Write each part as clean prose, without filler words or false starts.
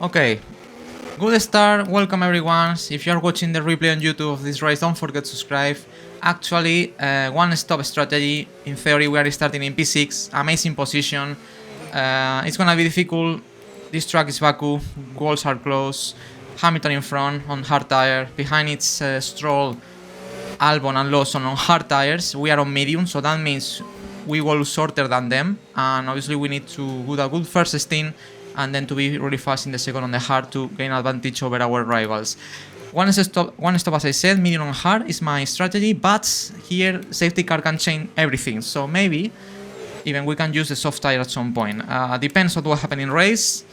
Okay, good start. Welcome everyone. If you are watching the replay on YouTube of this race, don't forget to subscribe. Actually, one-stop strategy. In theory, we are starting in P6. Amazing position. It's gonna be difficult. This track is Baku. Walls are close. Hamilton in front on hard tire. Behind it's Stroll, Albon and Lawson on hard tires. We are on medium, so that means we will shorter than them. And obviously we need to do a good first stint and then to be really fast in the second on the hard to gain advantage over our rivals. One stop as I said, medium on hard is my strategy, but here safety car can change everything. So maybe even we can use the soft tire at some point. Depends on what happens in race.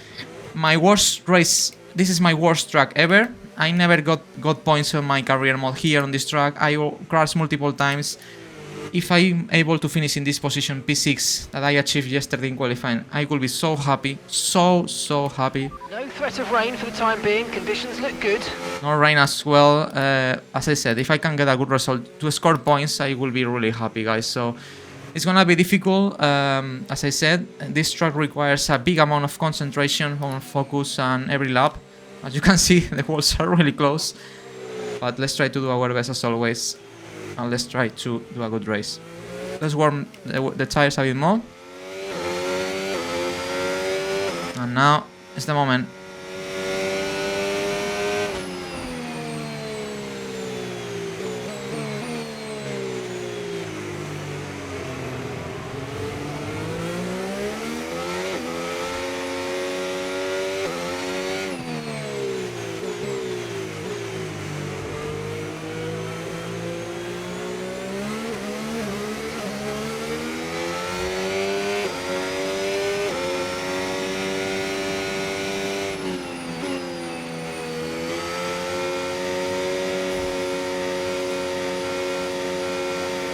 My worst race, this is my worst track ever. I never got points on my career mode here on this track. I crashed multiple times. If I'm able to finish in this position P6 that I achieved yesterday in qualifying, I will be so happy, so happy. No threat of rain for the time being, conditions look good. No rain as well. As I said, if I can get a good result to score points, I will be really happy, guys. So it's gonna be difficult. As I said, this track requires a big amount of concentration on focus and every lap. As you can see, the walls are really close. But let's try to do our best as always. And let's try to do a good race. Let's warm the tires a bit more. And now is the moment.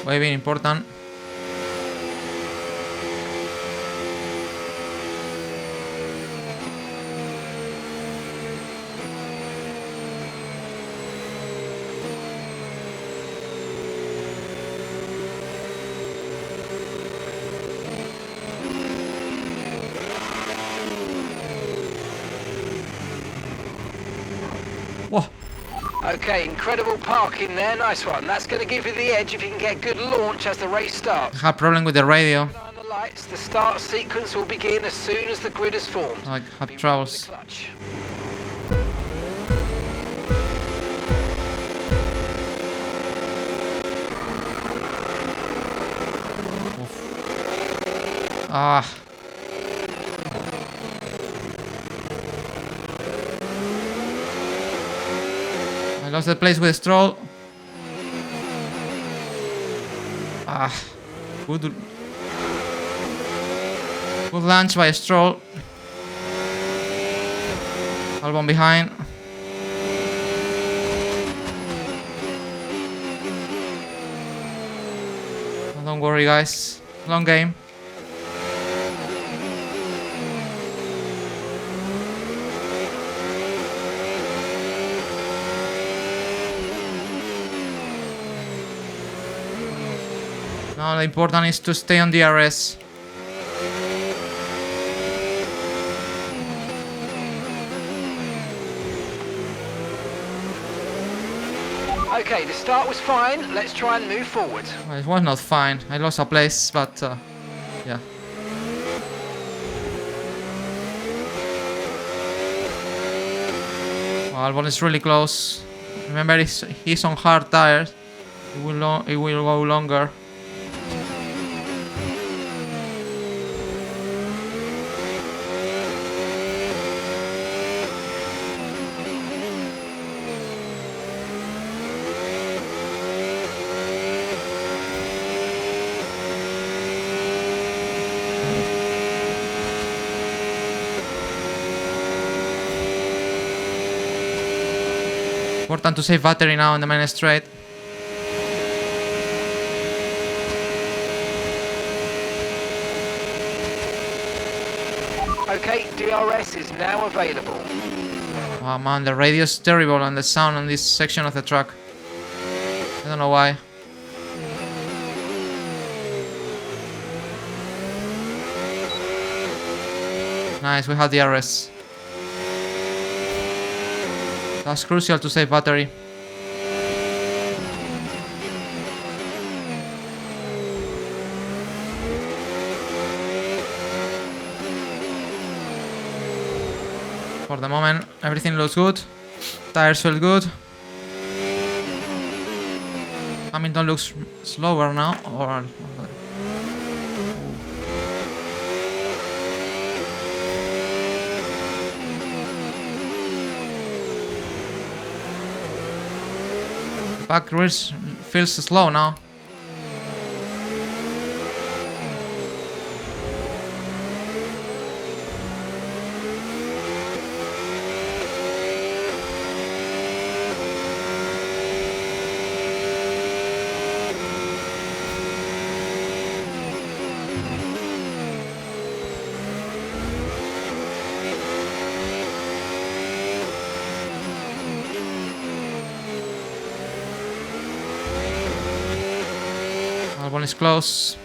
Very important. Whoa. Okay, incredible parking there, nice one. That's going to give you the edge if you can get good launch as the race starts. I have problem with the radio. On the lights, the start sequence will begin as soon as the grid is formed. I have troubles. Ah. I lost the place with Stroll. Ah, good launch by Stroll. Albon behind. Don't worry, guys. Long game. Now the important is to stay on DRS. Okay, the start was fine. Let's try and move forward. Well, it was not fine. I lost a place, but yeah. Well, Albon is really close. Remember, he's on hard tires. It will go longer. Important to save battery now in the main straight. Okay, DRS is now available. Oh man, the radio is terrible and the sound on this section of the track. I don't know why. Nice, we have DRS. That's crucial to save battery. For the moment, everything looks good. Tires feel good. Hamilton looks slower now, or back rears feels slow now. Albon is close.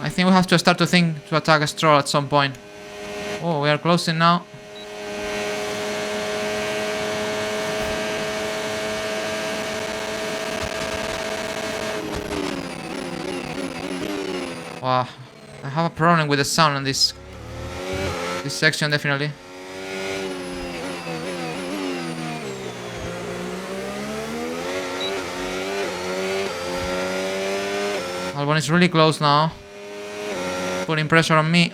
I think we have to start to think to attack a Stroll at some point. Oh, we are closing now. Wow, I have a problem with the sound on this section, definitely. Albon is really close now, putting pressure on me.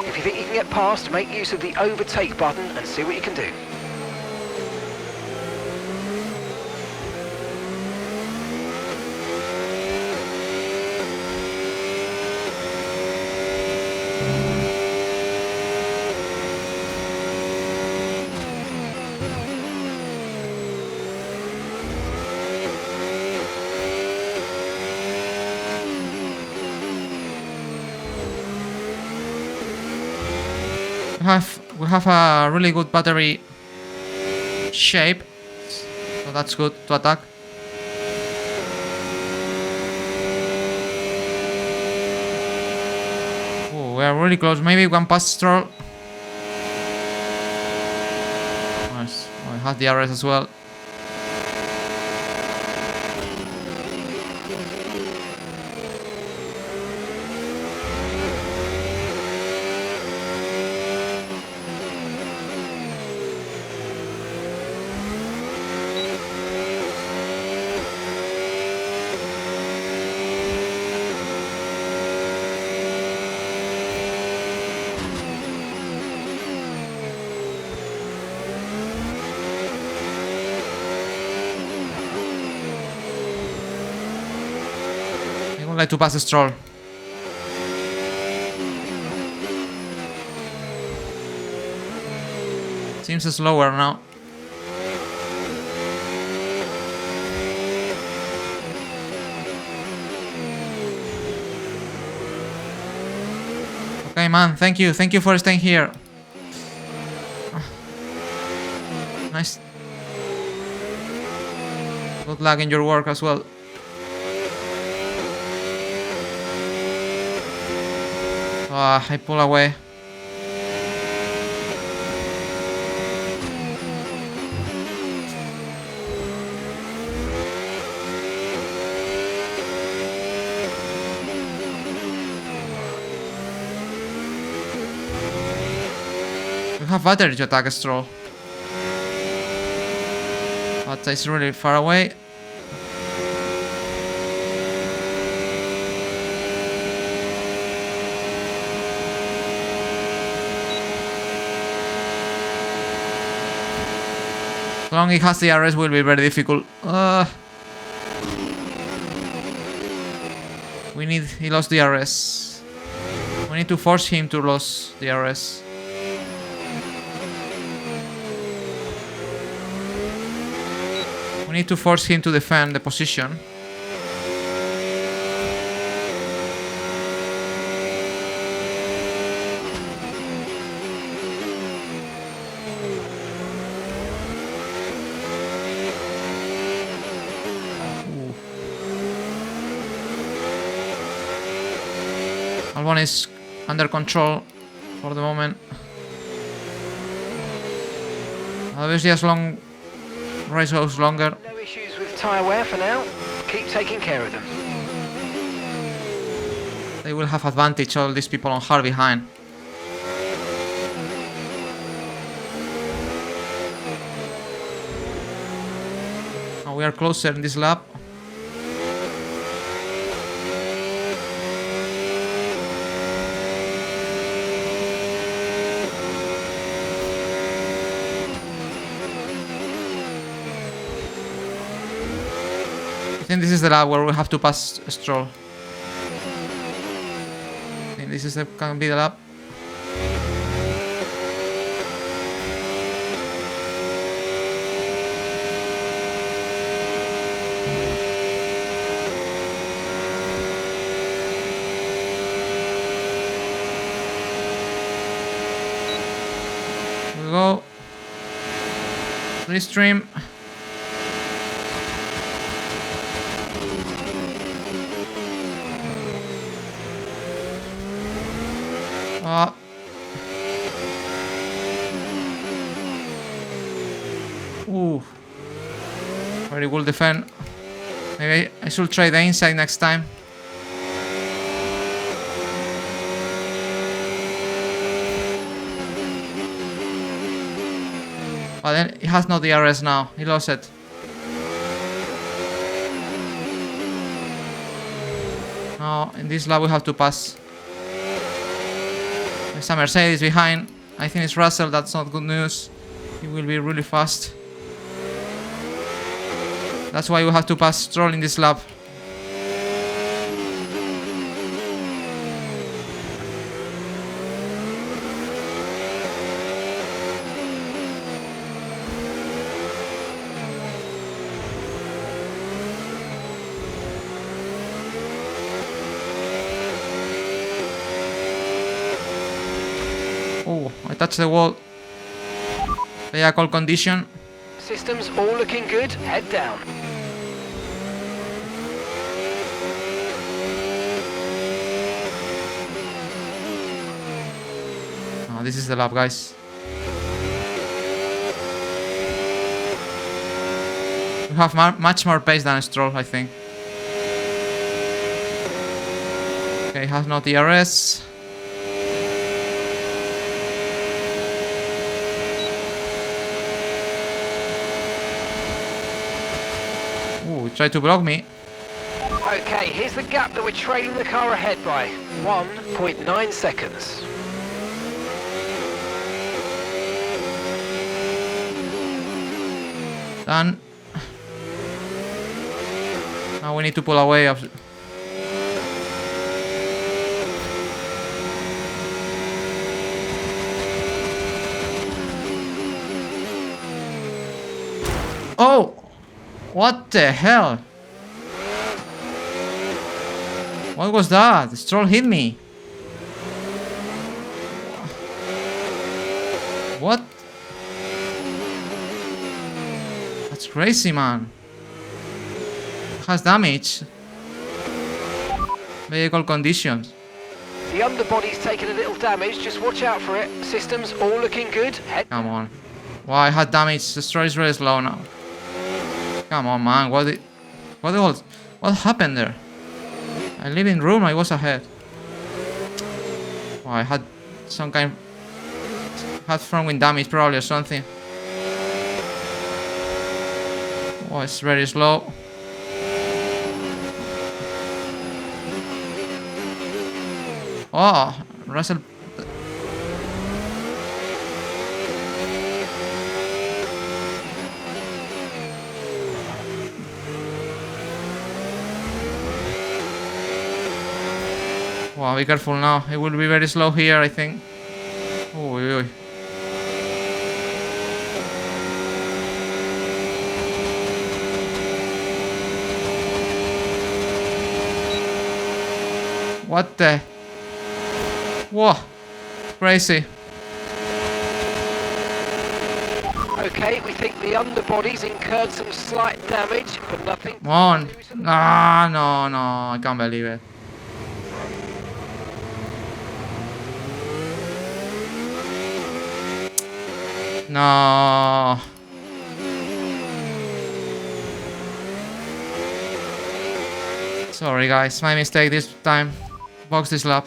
If you think you can get past, make use of the overtake button and see what you can do. We have a really good battery shape, so that's good to attack. Oh, we are really close. Maybe we can pass Stroll. Nice. Oh, I have the RS as well. I would like to pass a Stroll. Seems slower now. Okay, man, thank you for staying here. Nice. Good luck in your work as well. I pull away. We have battery to attack a Stroll, but it's really far away. As long as he has the RS, will be very difficult. He lost the RS. We need to force him to lose the RS. We need to force him to defend the position. Albon is under control for the moment. Obviously, as long race goes longer. No issues with tyre wear for now. Keep taking care of them. They will have advantage, all these people on hard behind. Now we are closer in this lap. I think this is the lap where we have to pass Stroll. I think this is can be the lap. Here we go. Restream. Ooh. Very well defend. Maybe I should try the inside next time. But then he has no DRS now. He lost it. Now in this lap we have to pass. There's a Mercedes behind. I think it's Russell. That's not good news. He will be really fast. That's why we have to pass Stroll in this lap. Oh, I touched the wall. Vehicle condition. Systems all looking good. Head down. Oh, this is the lap, guys. We have much more pace than Stroll, I think. Okay, has no DRS. Ooh, try to block me. Okay, here's the gap that we're trailing the car ahead by. 1.9 seconds. Done. Now we need to pull away. Oh! What the hell? What was that? The Stroll hit me. What? That's crazy, man. Has damage. Vehicle conditions. The underbody's taken a little damage. Just watch out for it. Systems all looking good. Head. Come on. Wow, I had damage. The Stroll is really slow now. Come on, man. What happened there? I live in room. I was ahead. Oh, I had some kind. Had front wing damage probably or something. Oh, it's very slow. Oh, Russell. Wow, be careful now. It will be very slow here, I think. Oy, oy. What the? Whoa. Crazy. Okay, we think the underbody's incurred some slight damage, but nothing. Come on. Ah, no, no. I can't believe it. No. Sorry guys, my mistake this time. Box this lap.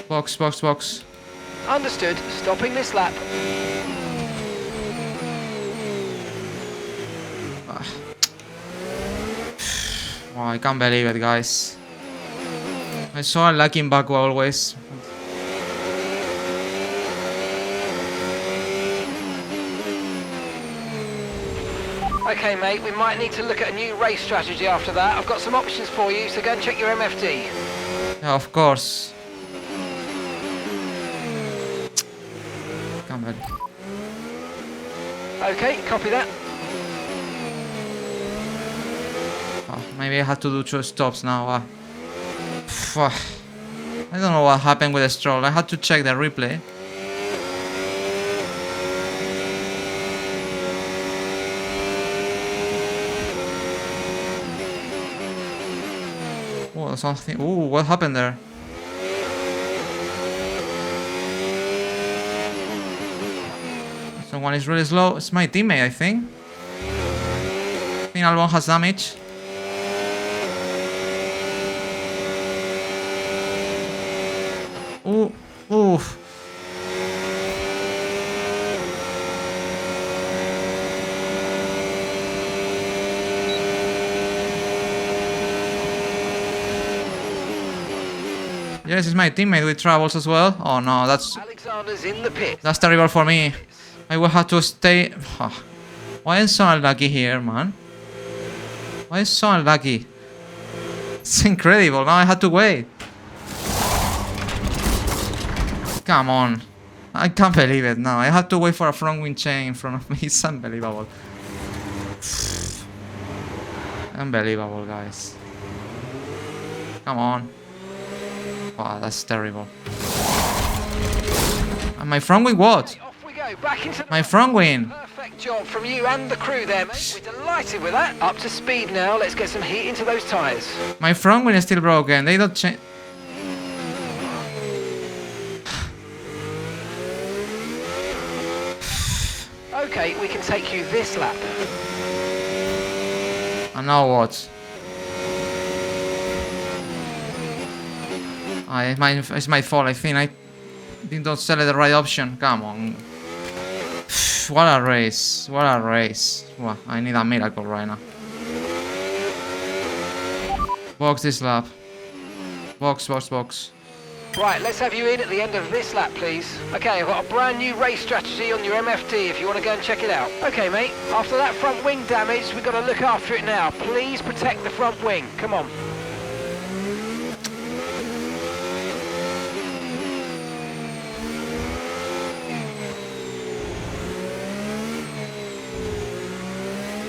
Box, box, box. Understood. Stopping this lap. Oh, I can't believe it, guys. I'm so unlucky in Baku always. Okay, mate, we might need to look at a new race strategy after that. I've got some options for you, so go and check your MFD. Yeah, of course. Can't believe. Okay, copy that. Oh, maybe I have to do 2 stops now. I don't know what happened with the Stroll. I had to check the replay. Oh, something. Ooh, what happened there? Someone is really slow. It's my teammate, I think. I think Albon has damage. Ooh, oof. Yes, it's my teammate with troubles as well. Oh no, Alexander's in the pit. that's terrible for me. I will have to stay. Why am I so unlucky here, man? Why is so unlucky? It's incredible. Now I had to wait. Come on. I can't believe it now. I have to wait for a front wing chain in front of me. It's unbelievable. Unbelievable, guys. Come on. Wow, that's terrible. And my front wing what? Off we go, back into the My front wing. perfect job from you and the crew there, mate. We're delighted with that. Up to speed now. Let's get some heat into those tyres. My front wing is still broken. They don't change. Okay, we can take you this lap. And now what? It's my fault. I think I didn't select the right option. Come on. What a race. What a race. Wow, I need a miracle right now. Box this lap. Box, box, box. Right, let's have you in at the end of this lap, please. Okay, I've got a brand new race strategy on your MFD if you want to go and check it out. Okay, mate, after that front wing damage, we've got to look after it now. Please protect the front wing. Come on.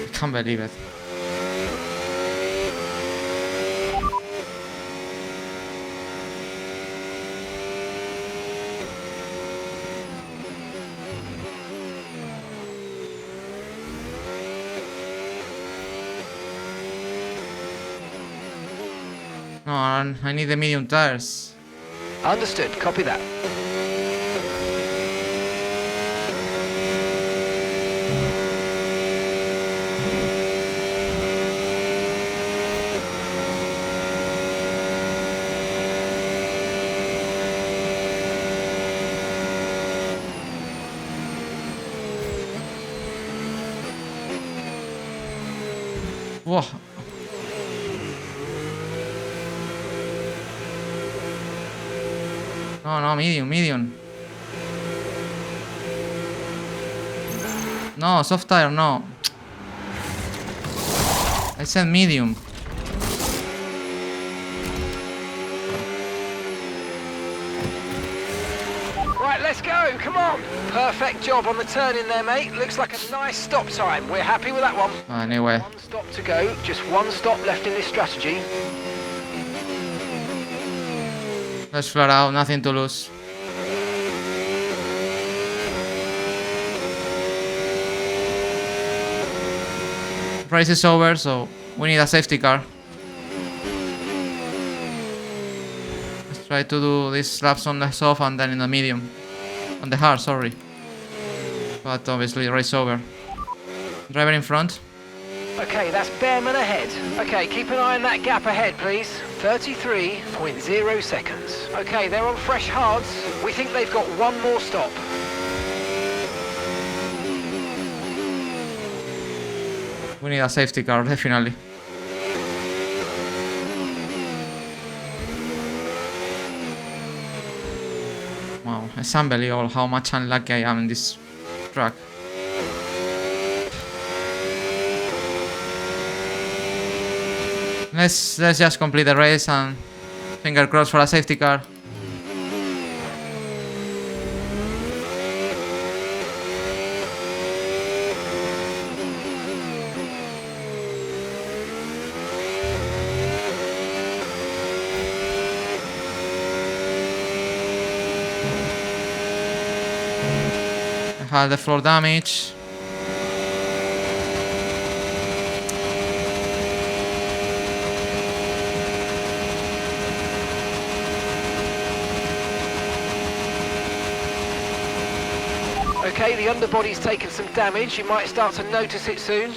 I can't believe it. No, I need the medium tires. Understood. Copy that. Whoa. No, medium, medium. No, soft tire, no. I said medium. Right, let's go, come on. Perfect job on the turn in there, mate. Looks like a nice stop time. We're happy with that one. Anyway. One stop to go, just one stop left in this strategy. Let's flat out, nothing to lose. Race is over, so we need a safety car. Let's try to do these laps on the soft and then in the medium. On the hard, sorry. But obviously race over. Driver in front. Okay, that's Bearman ahead. Okay, keep an eye on that gap ahead, please. 33.0 seconds. Okay, they're on fresh hards. We think they've got one more stop. We need a safety car, definitely. Wow, it's unbelievable how much unlucky I am in this track. Let's just complete the race and finger crossed for a safety car. I had the floor damage. Okay, the underbody's taken some damage. You might start to notice it soon.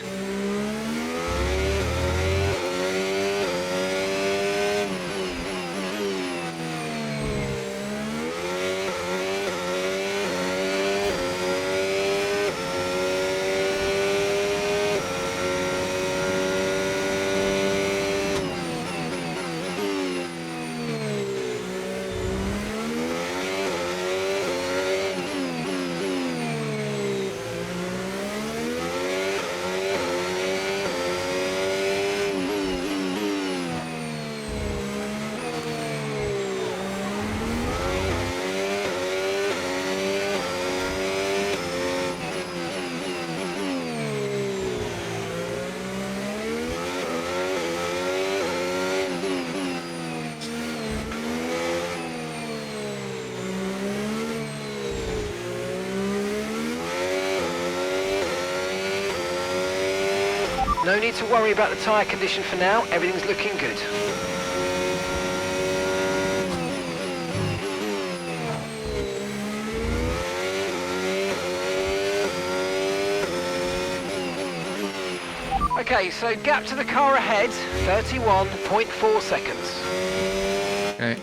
No need to worry about the tyre condition for now. Everything's looking good. Okay, so gap to the car ahead, 31.4 seconds. Okay.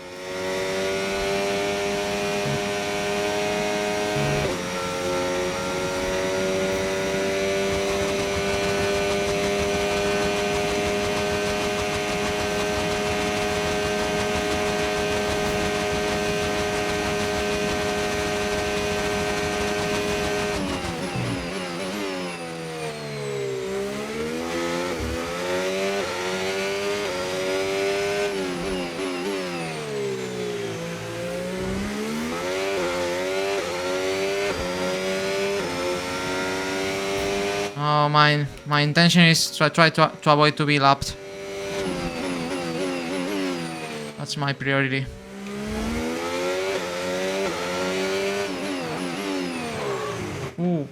Oh, my intention is to try to avoid to be lapped. That's my priority. Ooh.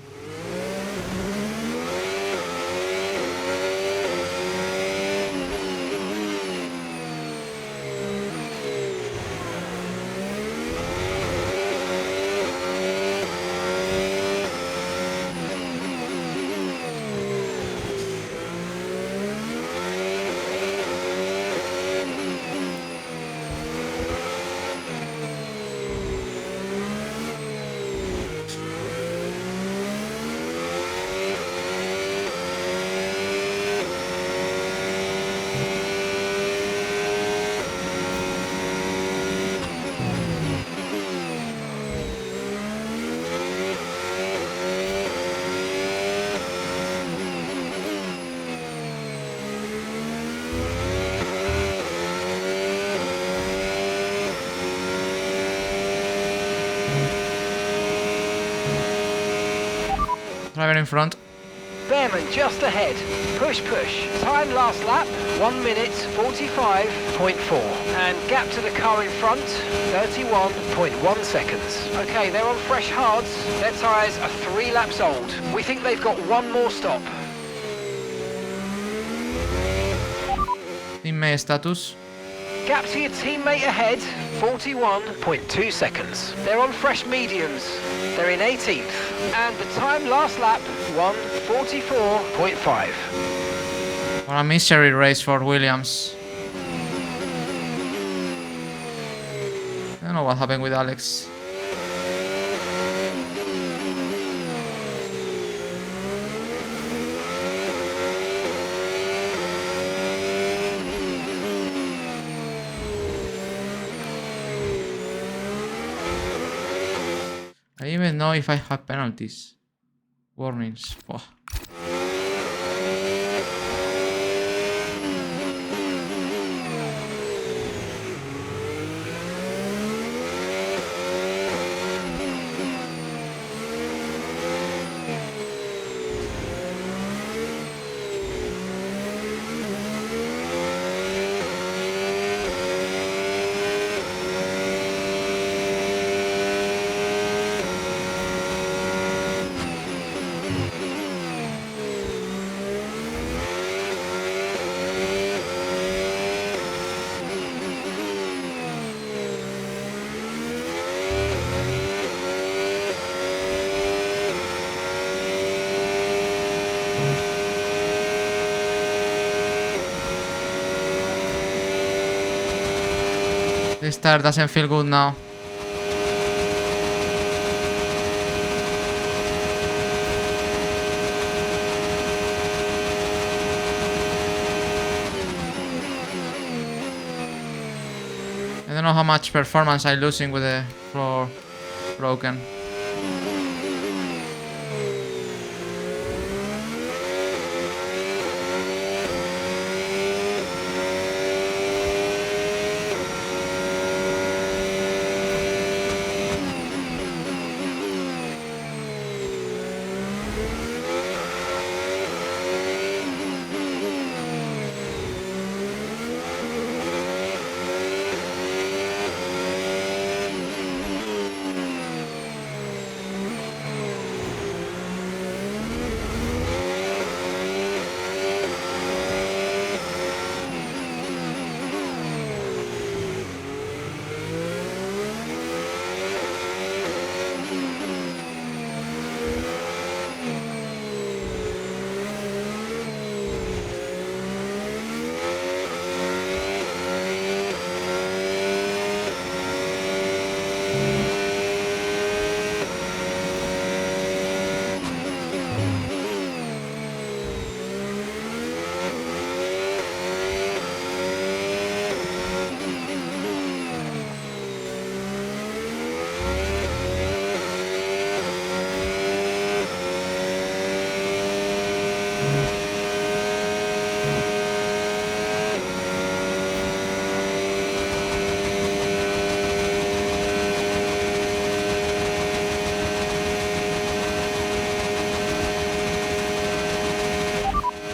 Driver in front. Bearman just ahead. Push, push. Time last lap, 1 minute 45.4. And gap to the car in front, 31.1 seconds. Okay, they're on fresh hards. Their tyres are 3 laps old. We think they've got one more stop. Teammate status. Gap to your teammate ahead, 41.2 seconds. They're on fresh mediums. They're in 18th. And the time last lap, 1:44.5. What a misery race for Williams. I don't know what happened with Alex. I don't even know if I have penalties. Warnings. Oh. This tire doesn't feel good now. I don't know how much performance I'm losing with the floor broken.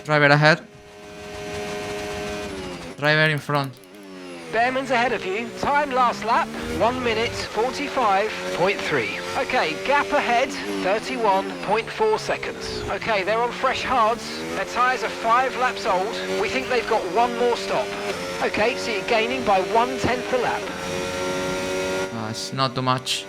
Driver ahead. Driver in front. Bearman's ahead of you. Time last lap, 1 minute 45.3. Okay, gap ahead, 31.4 seconds. Okay, they're on fresh hards. Their tyres are 5 laps old. We think they've got one more stop. Okay, so you're gaining by 1/10 a lap. It's not too much.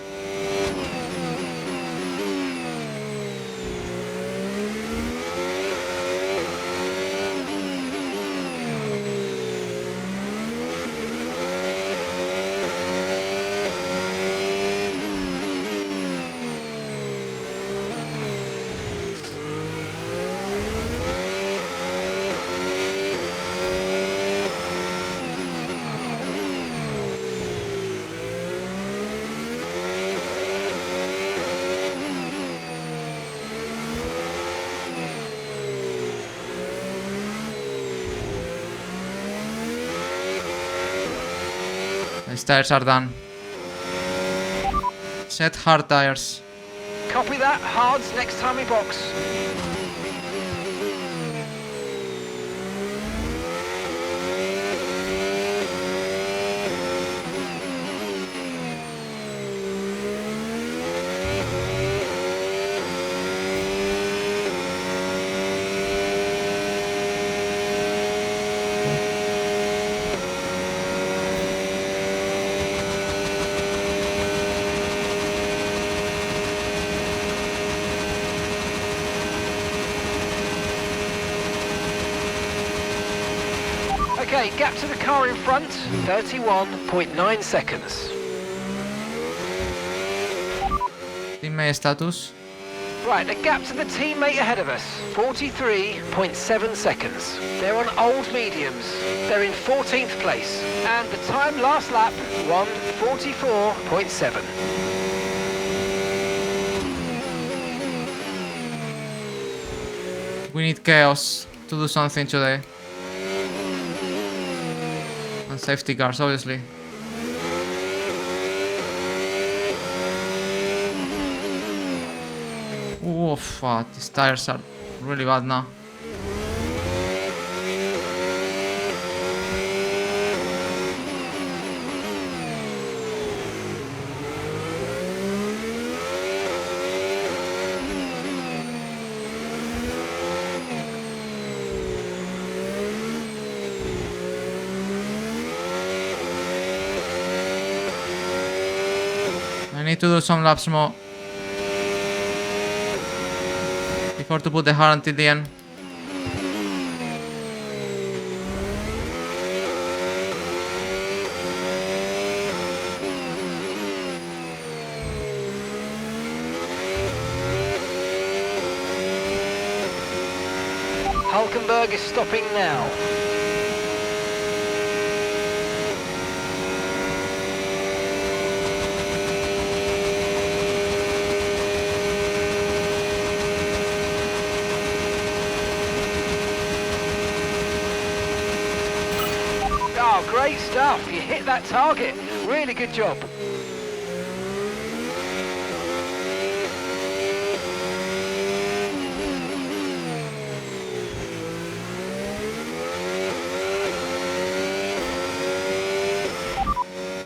These tires are done. Set hard tires. Copy that. Hards next time we box. Okay, gap to the car in front, 31.9 seconds. Teammate status. Right, the gap to the teammate ahead of us, 43.7 seconds. They're on old mediums. They're in 14th place. And the time last lap, 1:44.7. We need chaos to do something today. And safety cars, obviously. Oh, fuck. These tires are really bad now. I need to do some laps more before to put the hard until the end. Hulkenberg is stopping now. Oh, great stuff. You hit that target. Really good job.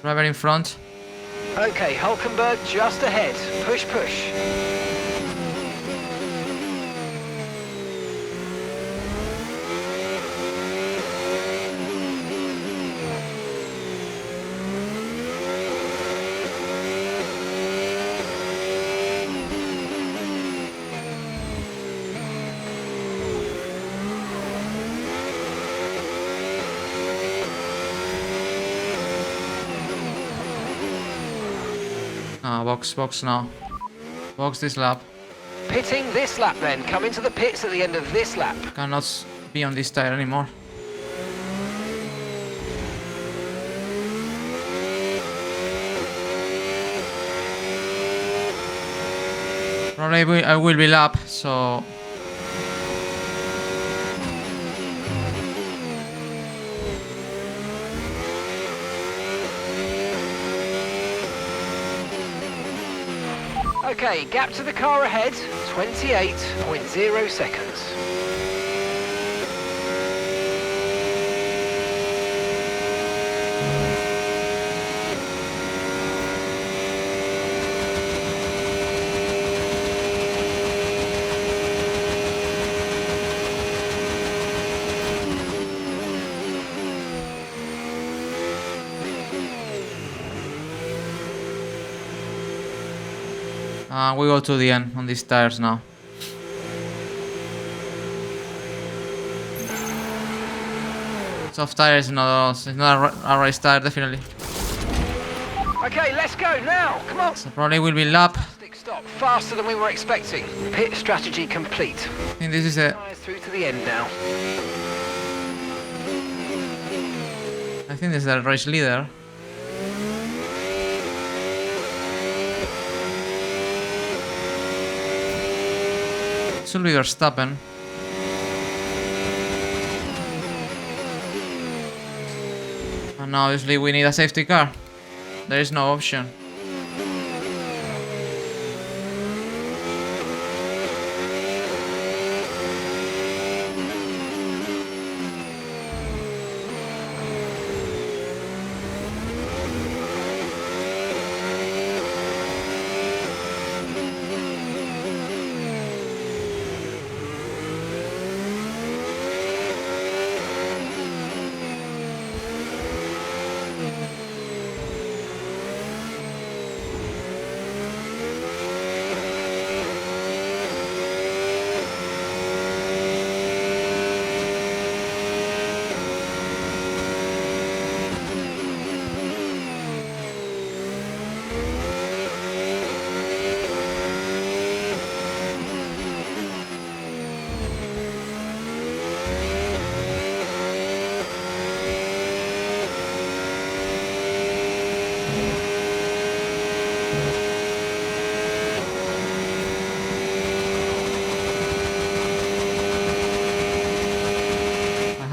Driver in front. Okay, Hulkenberg just ahead. Push, push. Ah, box now. Box this lap. Pitting this lap then. Come into the pits at the end of this lap. Cannot be on this tire anymore. Probably I will be lap, so... Okay, gap to the car ahead, 28.0 seconds. We go to the end on these tires now. Soft tire is not a race tire, definitely. Okay, let's go now. Come on. So probably will be lap. Fantastic stop, faster than we were expecting. Pit strategy complete. I think this is a... Tires through to the end now. I think this is a race leader. Should be Verstappen. And now obviously we need a safety car. There is no option.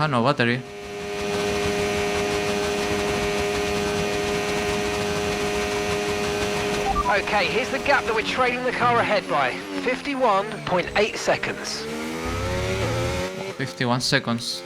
had no battery. Okay, here's the gap that we're trailing the car ahead by. 51.8 seconds. 51 seconds.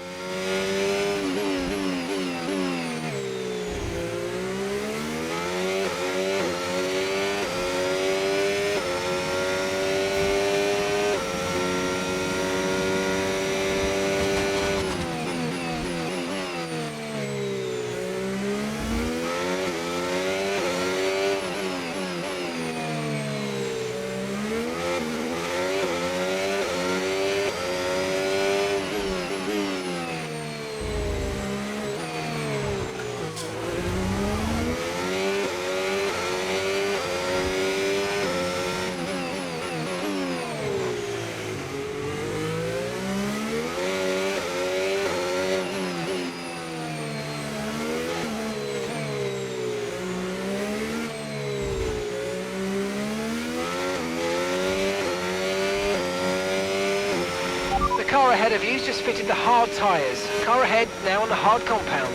The car ahead of you's just fitted the hard tyres. Car ahead now on the hard compound.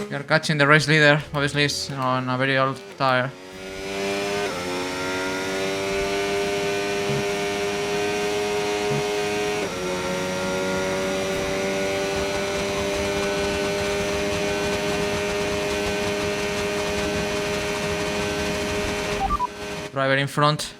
We are catching the race leader. Obviously, it's on a very old tire. Driver in front.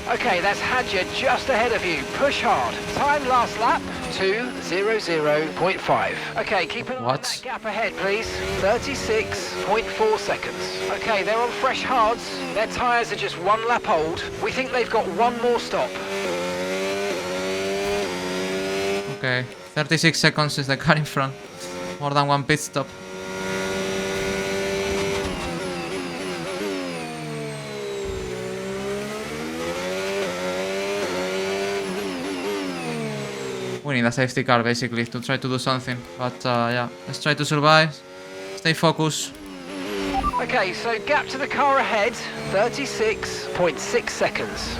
Okay, that's Hadja just ahead of you. Push hard. Time last lap, 2:00.5. Okay, keep an eye on What? that gap ahead, please. 36.4 seconds. Okay, they're on fresh hards. Their tyres are just 1 lap old. We think they've got 1 more stop. Okay, 36 seconds is the car in front. More than 1 pit stop. We need a safety car basically to try to do something. But yeah, let's try to survive. Stay focused. Okay, so gap to the car ahead, 36.6 seconds.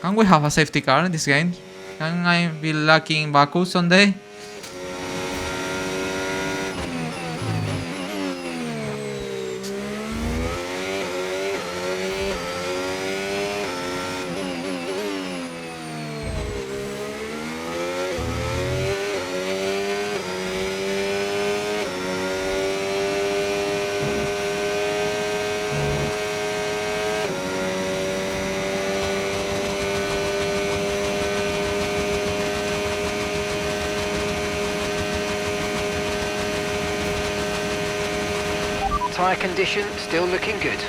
Can we have a safety car in this game? Can I be lucky in Baku someday? Tyre condition still looking good.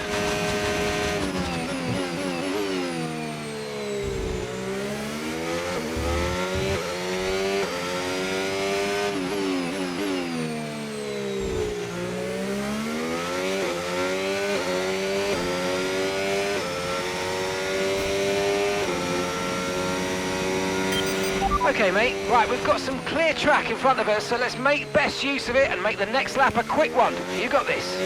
Okay, mate. Right, we've got some clear track in front of us, so let's make best use of it and make the next lap a quick one. You got this.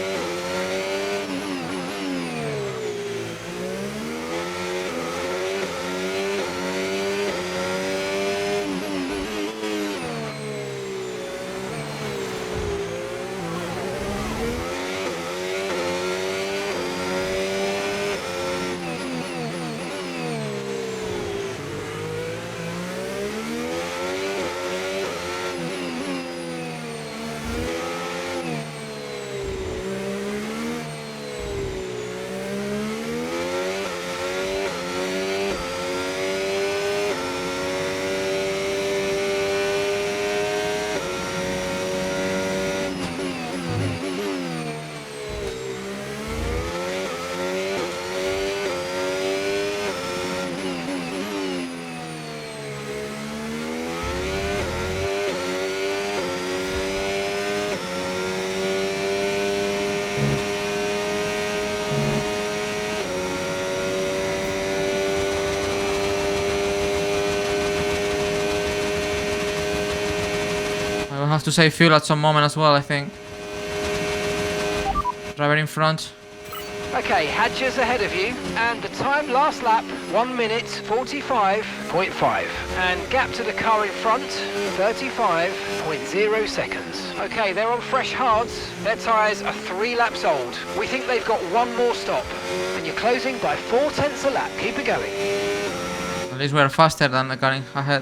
have to save fuel at some moment as well, I think. Driver in front. Okay, Hadger's ahead of you, and the time last lap, 1 minute 45.5. And gap to the car in front, 35.0 seconds. Okay, they're on fresh hards. Their tyres are 3 laps old. We think they've got one more stop. And you're closing by 4/10 a lap. Keep it going. At least we're faster than the car ahead.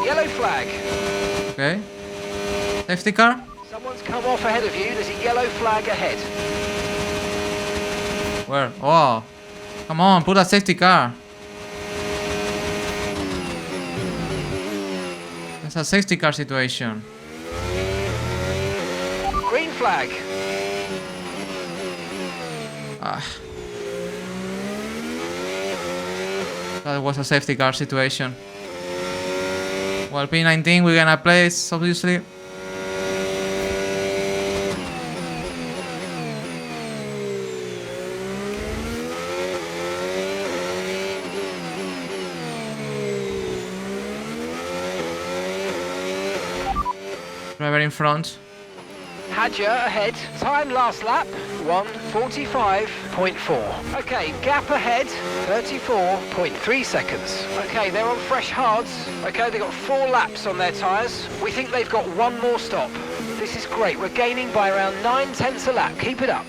Yellow flag. Okay. Safety car? Someone's come off ahead of you. There's a yellow flag ahead. Where? Oh. Come on, put a safety car. It's a safety car situation. Green flag. Ah. That was a safety car situation. Well, P19, we're gonna place, obviously. Driver in front. Hadger ahead. Time last lap, 1:45.4. Okay, gap ahead, 34.3 seconds. Okay, they're on fresh hards. Okay, they've got 4 laps on their tyres. We think they've got one more stop. This is great. We're gaining by around 9/10 a lap. Keep it up.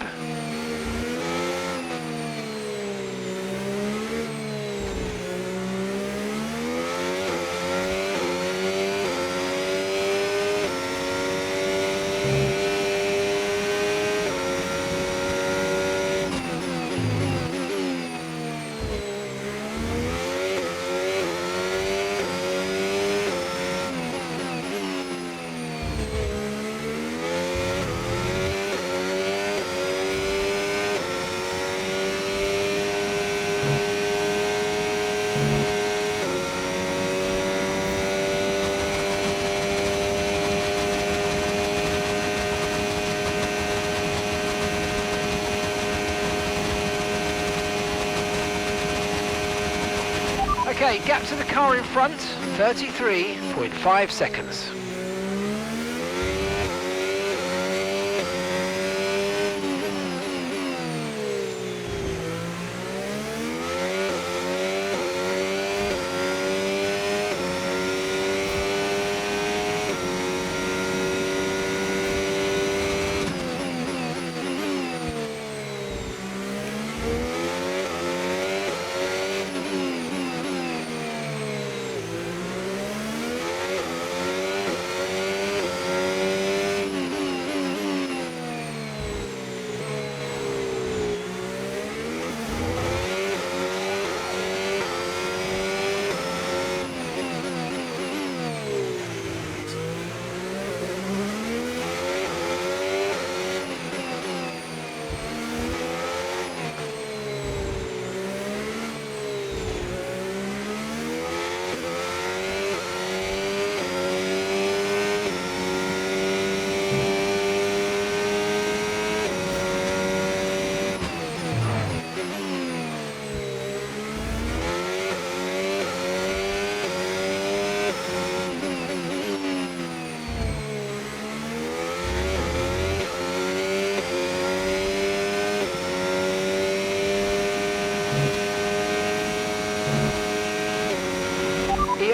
Okay, gap to the car in front, 33.5 seconds.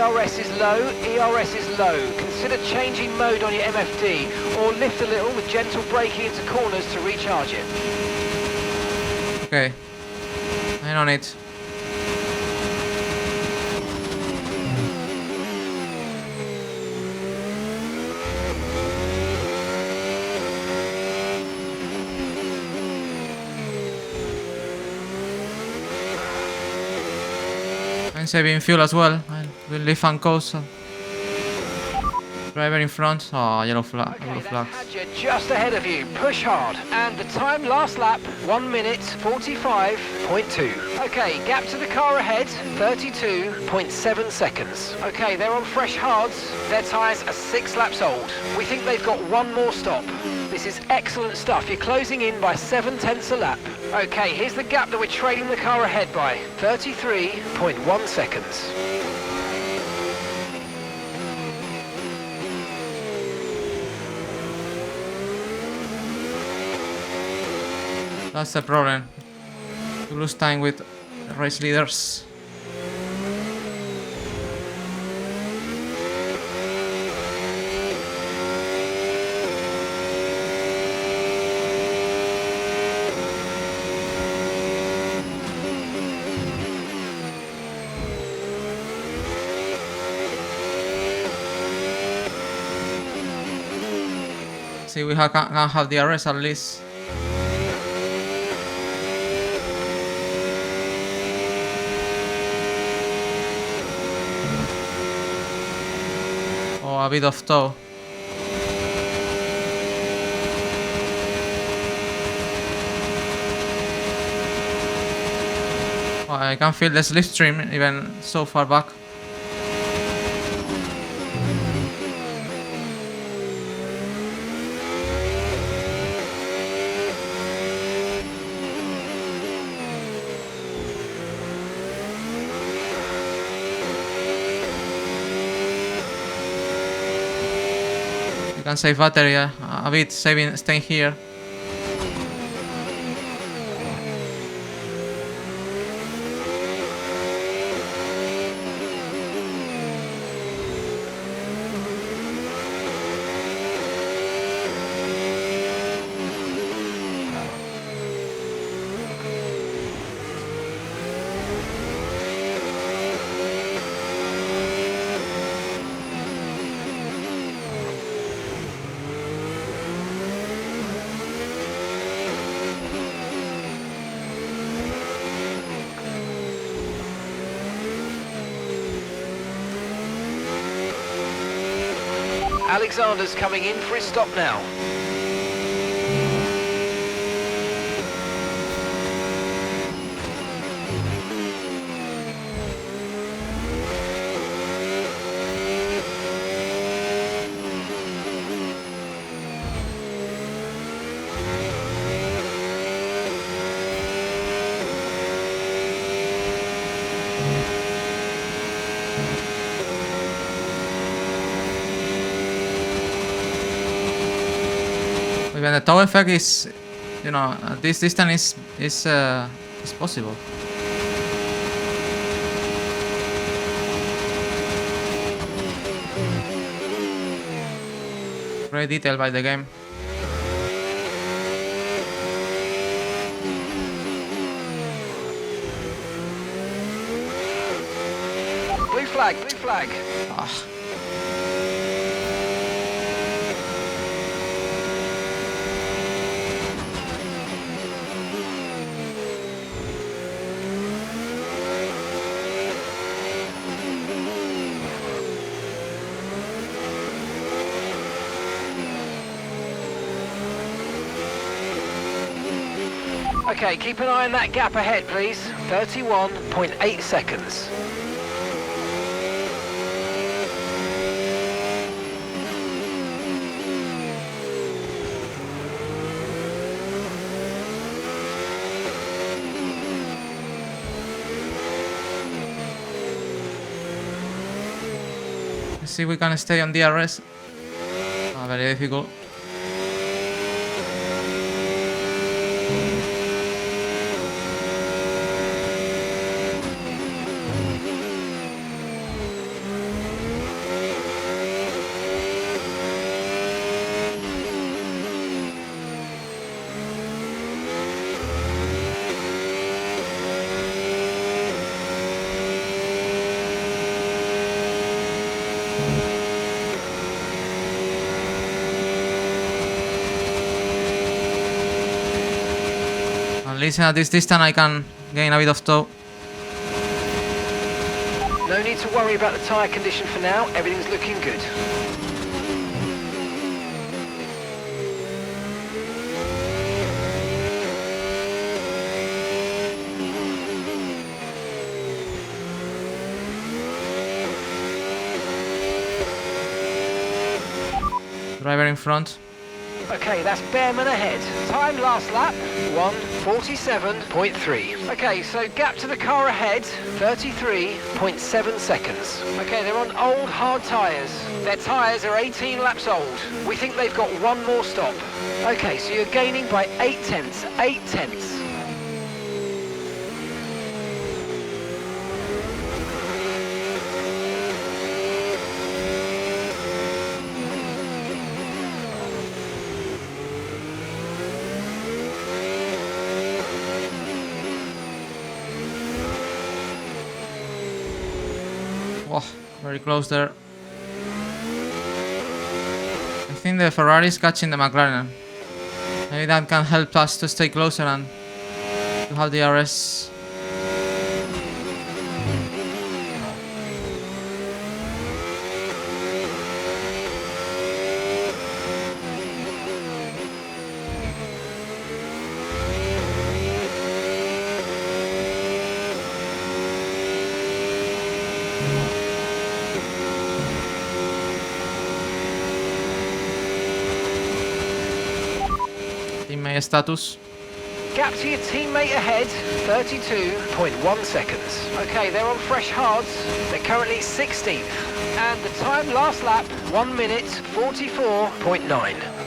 ERS is low, ERS is low. Consider changing mode on your MFD or lift a little with gentle braking into corners to recharge it. Okay. I'm on it. I'm saving fuel as well. I will leave and coast. Driver in front. Oh, yellow flag. Okay, Yellow that's flags. Hadja just ahead of you. Push hard. And the time last lap, 1 minute 45.2. Okay, gap to the car ahead, 32.7 seconds. Okay, they're on fresh hards. Their tyres are 6 laps old. We think they've got one more stop. This is excellent stuff. You're closing in by 7/10 a lap. Okay, here's the gap that we're trailing the car ahead by, 33.1 seconds. That's the problem. You lose time with race leaders. See, we can have the RS at least. Oh, a bit of tow. Oh, I can feel the slipstream even so far back. You can save battery a bit, staying here. Alexander's coming in for his stop now. Even the tow effect is, you know, at this distance is possible. Great detail by the game. Blue flag, blue flag. Ah. Okay, keep an eye on that gap ahead, please. 31.8 seconds. Let's see if we can stay on DRS. Very difficult. least at this distance I can gain a bit of tow. No need to worry about the tyre condition for now, everything's looking good. Driver in front. Okay, that's Bearman ahead. Time last lap, 1:47.3. Okay, so gap to the car ahead, 33.7 seconds. Okay, they're on old hard tyres. Their tyres are 18 laps old. We think they've got one more stop. Okay, so you're gaining by 8 tenths, 8 tenths. Oh, very close there. I think the Ferrari is catching the McLaren. Maybe that can help us to stay closer and to have the RS. Teammate status. Gap to your teammate ahead, 32.1 seconds. Okay, they're on fresh hards. They're currently 16th. And the time last lap, 1 minute 44.9.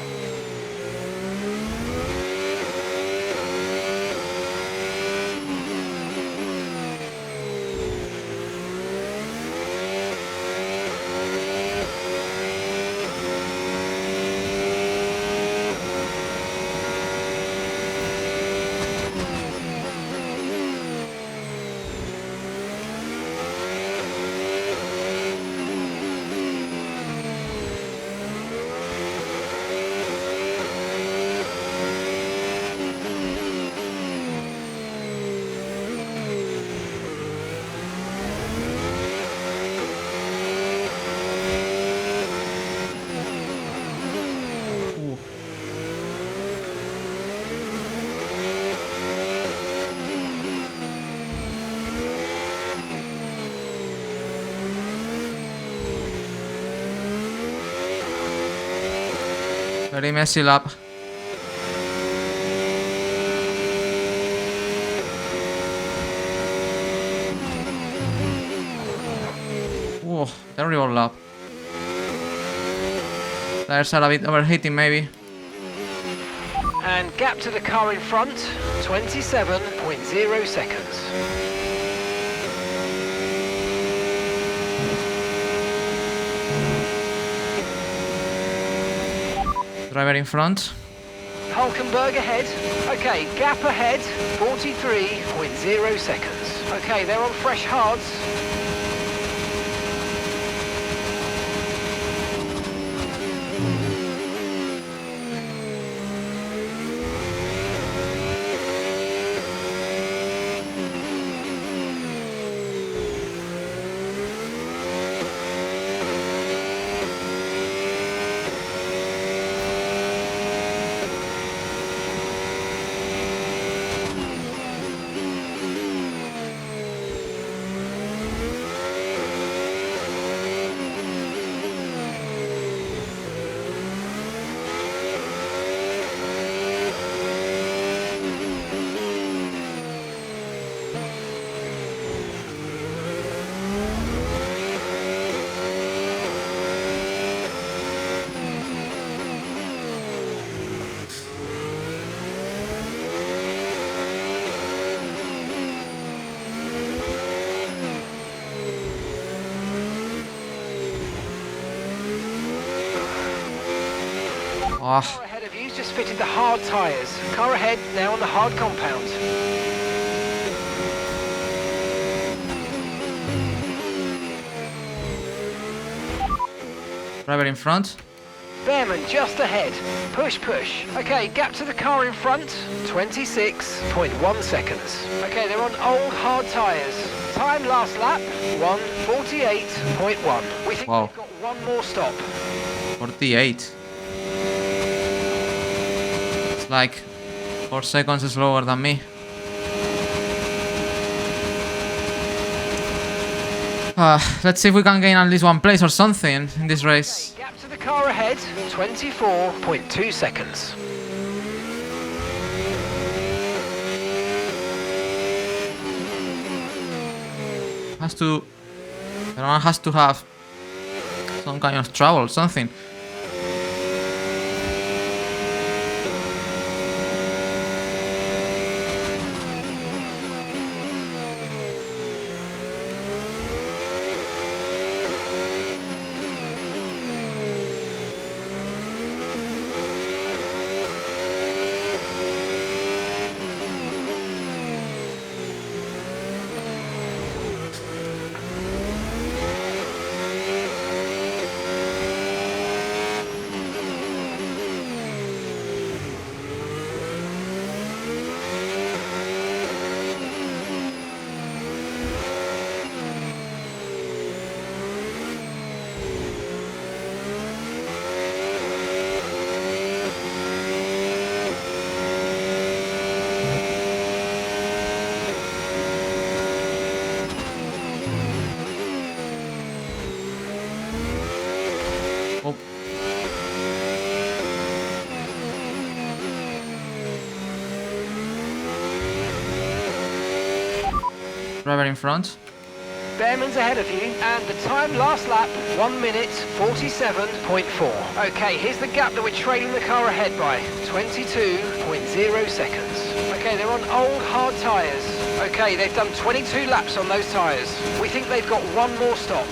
Very messy lap. Whoa, terrible lap. Tires are a bit overheating maybe. And gap to the car in front, 27.0 seconds. Driver in front. Hulkenberg ahead. Okay, gap ahead, 43.0 seconds. Okay, they're on fresh hards. Oh, Car ahead of you's just fitted the hard tyres. Car ahead now on the hard compound. driver in front. Bearman just ahead. Push, push. Okay, gap to the car in front, 26.1 seconds. Okay, they're on old hard tyres. Time last lap, 1:48.1. We think Wow. we've got one more stop. 48. It's like 4 seconds slower than me. Let's see if we can gain at least one place or something in this race. Gap to the car ahead, 24.2 seconds. Everyone has to have some kind of trouble, something. Oh. Driver in front. Bearman's ahead of you, and the time last lap, 1:47.4. Okay, here's the gap that we're trailing the car ahead by, 22.0 seconds. Okay, they're on old hard tyres. Okay, they've done 22 laps on those tyres. We think they've got one more stop.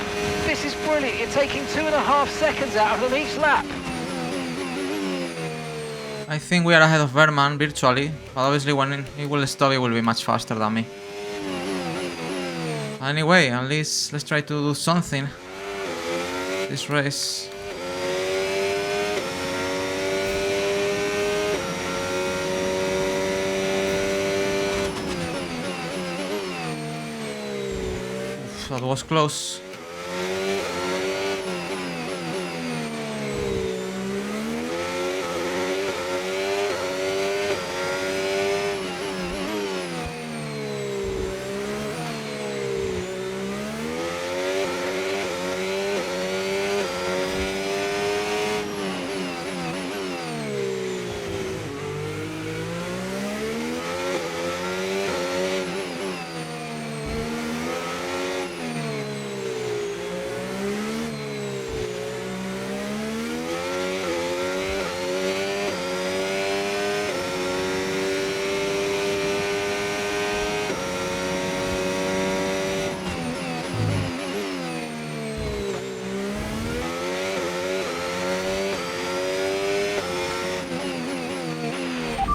This is brilliant, you're taking 2.5 seconds out of them each lap. I think we are ahead of Berman virtually, but obviously when he will stop, he will be much faster than me. Anyway, at least let's try to do something this race. Oof, that was close.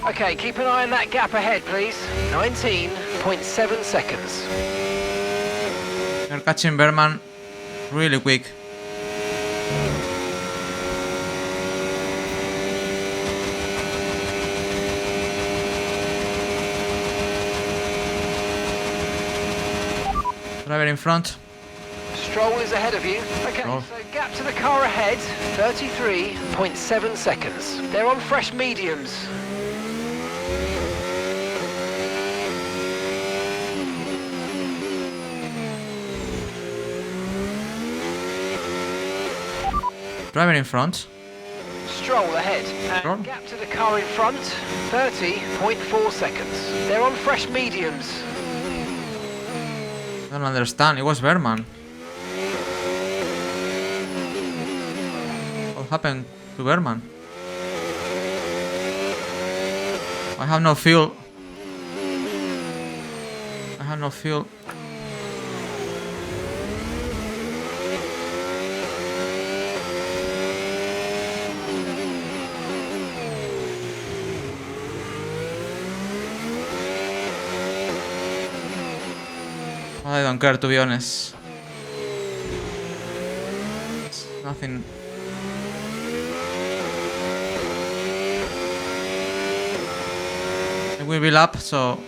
Okay, keep an eye on that gap ahead, please. 19.7 seconds. We're catching Berman really quick. Driver in front. Stroll is ahead of you. Okay, Stroll. so gap to the car ahead, 33.7 seconds. They're on fresh mediums. Driver in front. Stroll ahead. And Stroll. gap to the car in front, 30.4 seconds. They're on fresh mediums. I don't understand. It was Berman. What happened to Berman? I have no fuel. I have no fuel. I don't care, to be honest. It's nothing. It will be lap, so...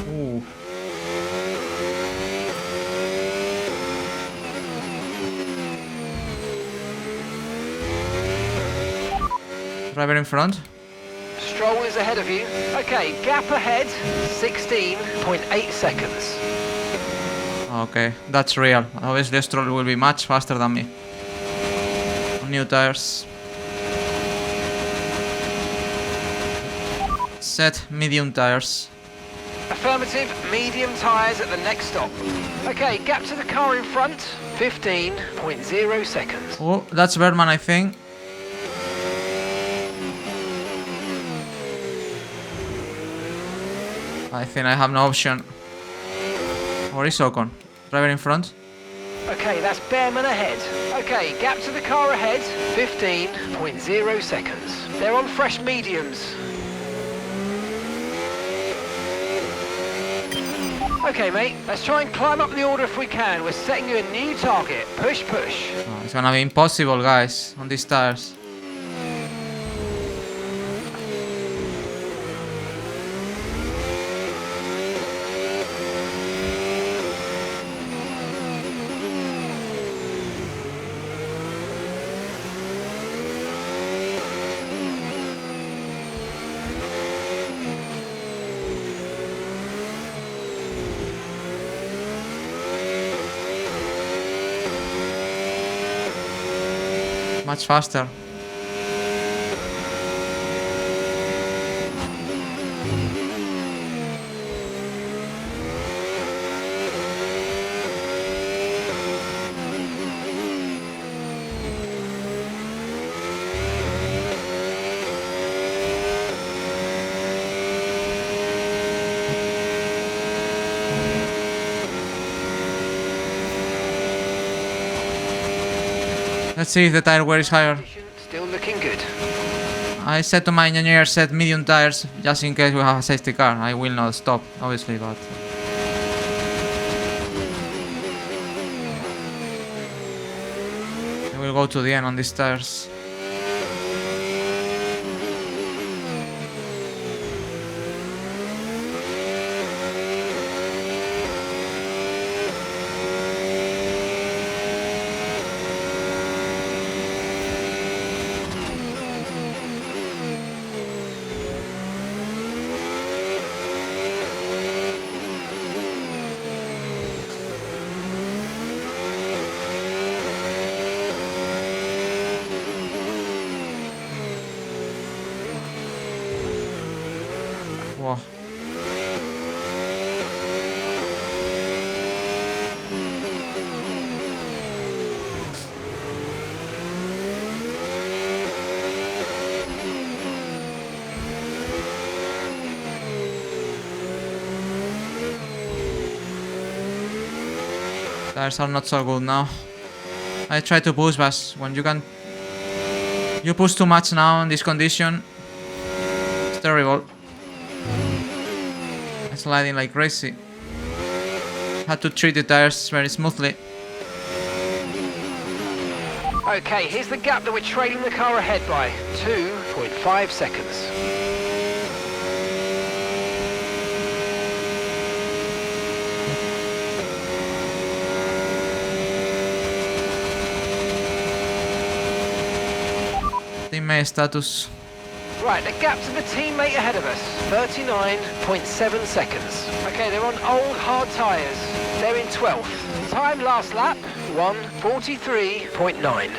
Ooh. Driver in front. Stroll is ahead of you. Okay, gap ahead, 16.8 seconds. Okay, that's real. Obviously Stroll will be much faster than me. New tires. Set medium tires. Affirmative, medium tyres at the next stop. Okay, gap to the car in front, 15.0 seconds. Oh, that's Berman, I think. I think I have no option. Or is Ocon? Driver in front. Okay, that's Behrman ahead. Okay, gap to the car ahead, 15.0 seconds. They're on fresh mediums. Okay, mate, let's try and climb up the order if we can. We're setting you a new target. Push, push. Oh, it's gonna be impossible, guys, on these tires. Much faster. Let's see if the tire wear is higher. Still looking good. I said to my engineer, set medium tires just in case we have a safety car. I will not stop, obviously, but... I will go to the end on these tires. Wow. Tires are not so good now. I try to push, but when you push too much now in this condition, it's terrible. Sliding like crazy. Had to treat the tires very smoothly. Okay, here's the gap that we're trailing the car ahead by. 2.5 seconds. Teammate status. Right, the gap to the teammate ahead of us, 39.7 seconds. Okay, they're on old hard tyres. They're in 12th. Time last lap, 1:43.9.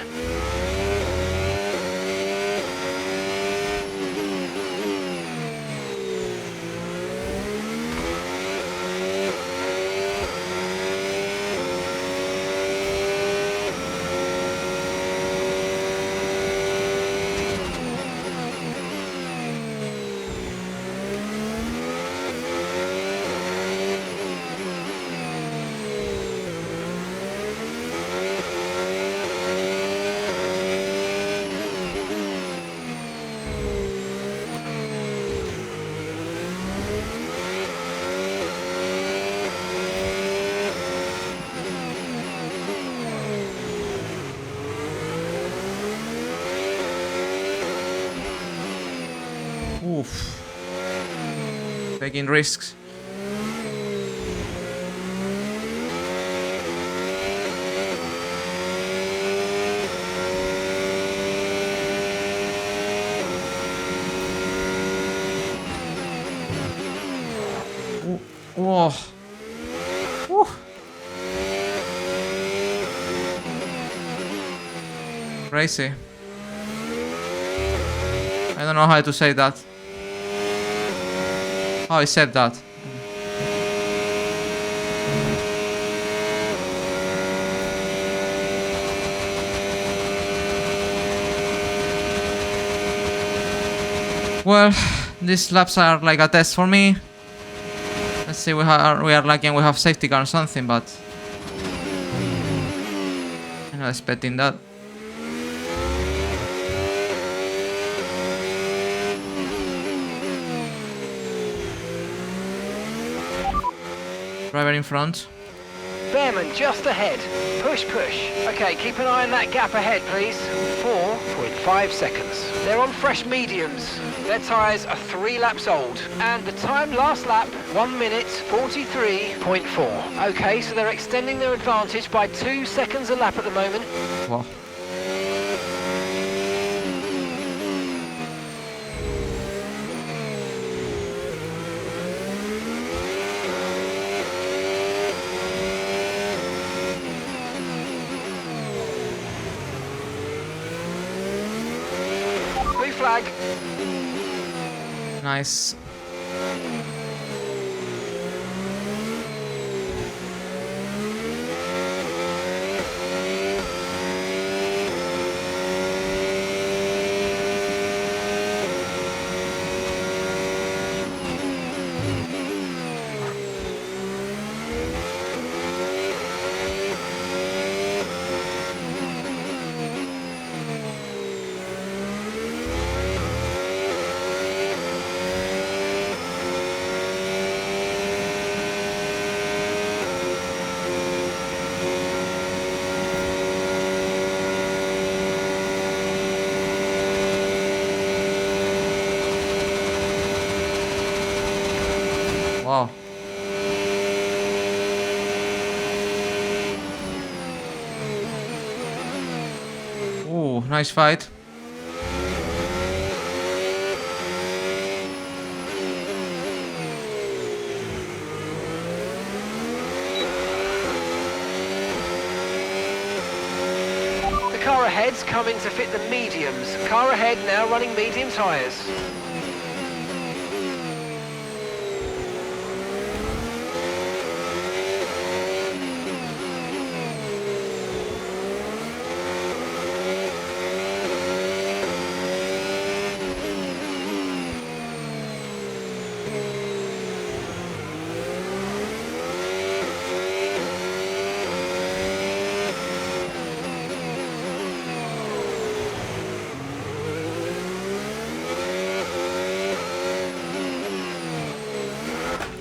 taking risks. Whoa. Woo. Crazy. I don't know how to say that. How I said that. Well, these laps are like a test for me. Let's see, we are lucky and we have safety car or something, but I'm not expecting that. Driver in front. Bearman just ahead. Push, push. Okay, keep an eye on that gap ahead, please. 4.5 seconds. They're on fresh mediums. Their tyres are 3 laps old. And the time last lap, 1 minute 43.4. Okay, so they're extending their advantage by 2 seconds a lap at the moment. Wow. Flag. Nice. Wow. Ooh, nice fight. The car ahead's coming to fit the mediums. Car ahead now running medium tyres.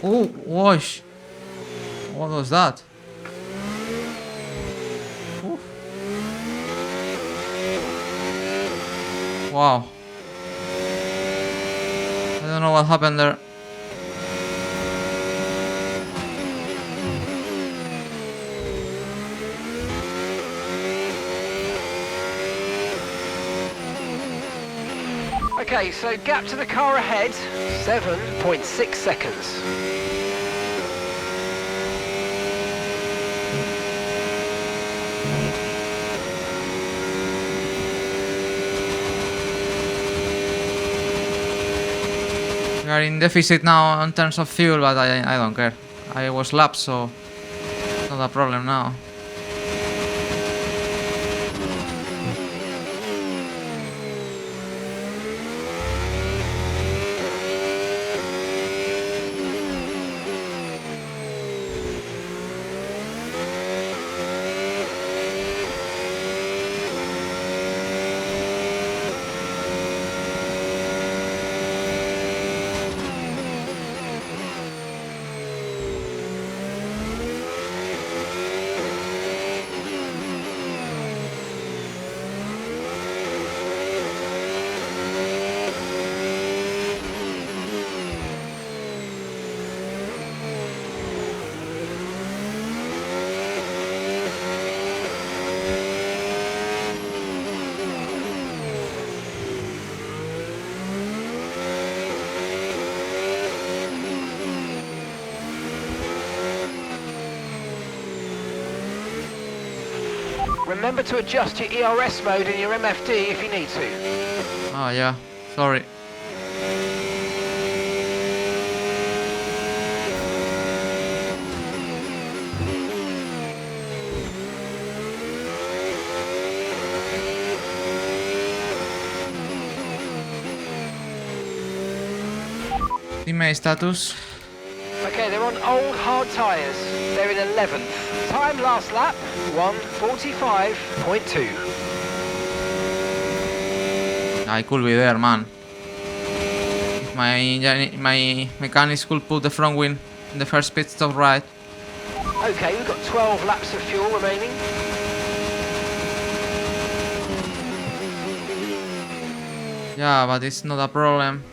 Oh, wash. What was that? Ooh. Wow. I don't know what happened there. Okay, so gap to the car ahead, 7.6 seconds. We are in deficit now in terms of fuel, but I don't care. I was lapped, so it's not a problem now. Remember to adjust your ERS mode in your MFD if you need to. Oh yeah, sorry. Teammate status. Okay, they're on old hard tyres. They're in 11th. Time last lap, 1:45.2. I could be there, man. If my mechanics could put the front wing in the first pit stop right. Okay, we've got 12 laps of fuel remaining. Yeah, but it's not a problem.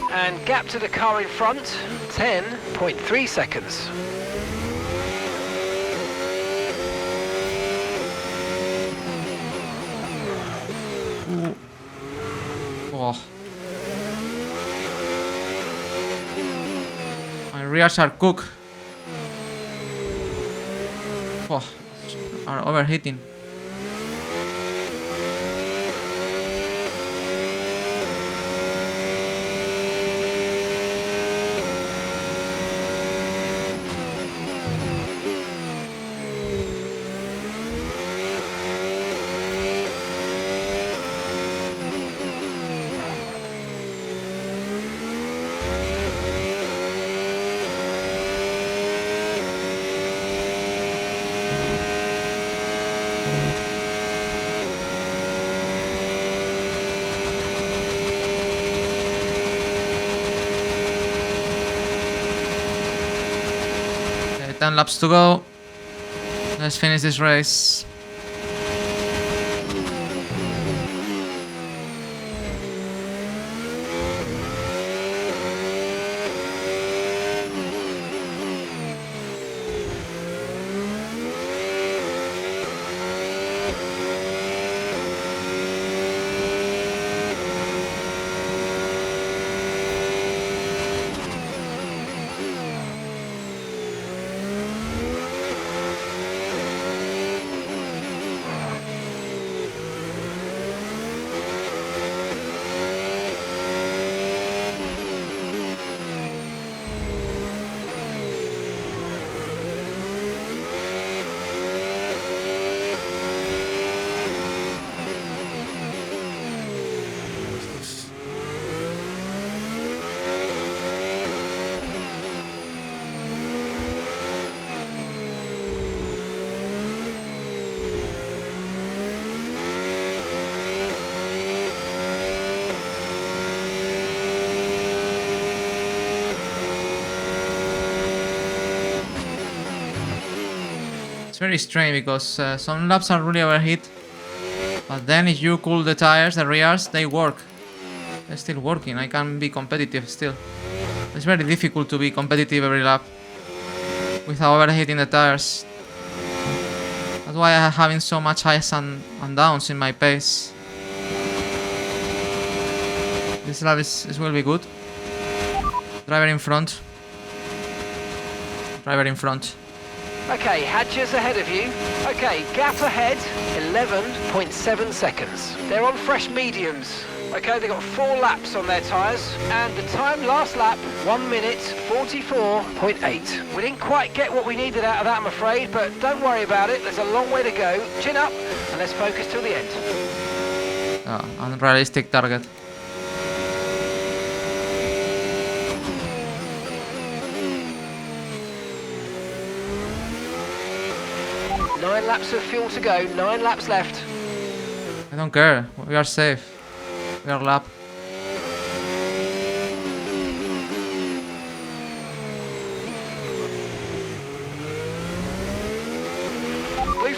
And gap to the car in front, 10.3 seconds. Oh. My rears are cooked. Oh, are overheating. Okay, 10 laps to go. Let's finish this race. It's very strange because some laps are really overheat, but then if you cool the tires, the rears, they work. They're still working. I can be competitive still. It's very difficult to be competitive every lap without overheating the tires. That's why I'm having so much highs and downs in my pace. This lap will be good. Driver in front. Driver in front. Okay, Hadgers ahead of you. Okay, gap ahead, 11.7 seconds. They're on fresh mediums. Okay, they've got 4 laps on their tyres, and the time last lap, 1:44.8. We didn't quite get what we needed out of that, I'm afraid, but don't worry about it. There's a long way to go. Chin up, and let's focus till the end. Unrealistic target. Nine laps of fuel to go, 9 laps left. I don't care. We are safe. We are lap.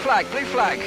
flag, blue flag.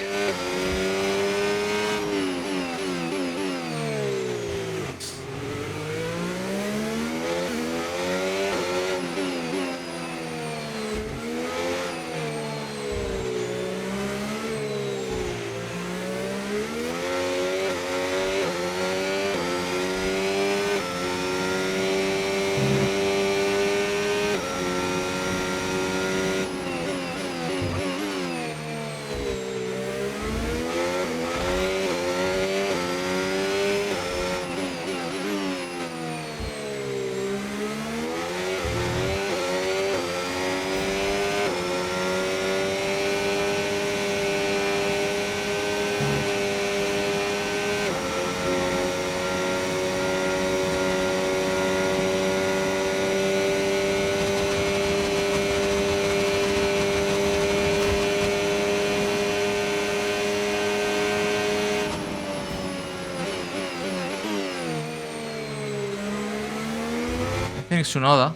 I think Tsunoda.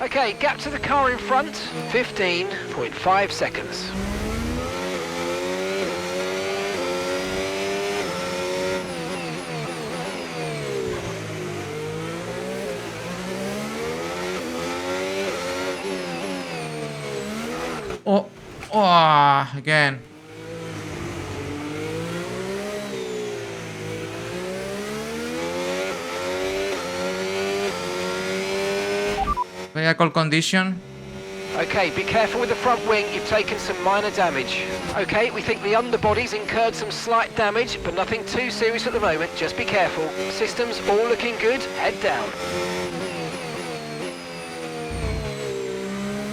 Okay, gap to the car in front, 15.5 seconds. Oh, again. Vehicle condition. Okay, be careful with the front wing, you've taken some minor damage. Okay, we think the underbody's incurred some slight damage, but nothing too serious at the moment, just be careful. Systems all looking good, head down.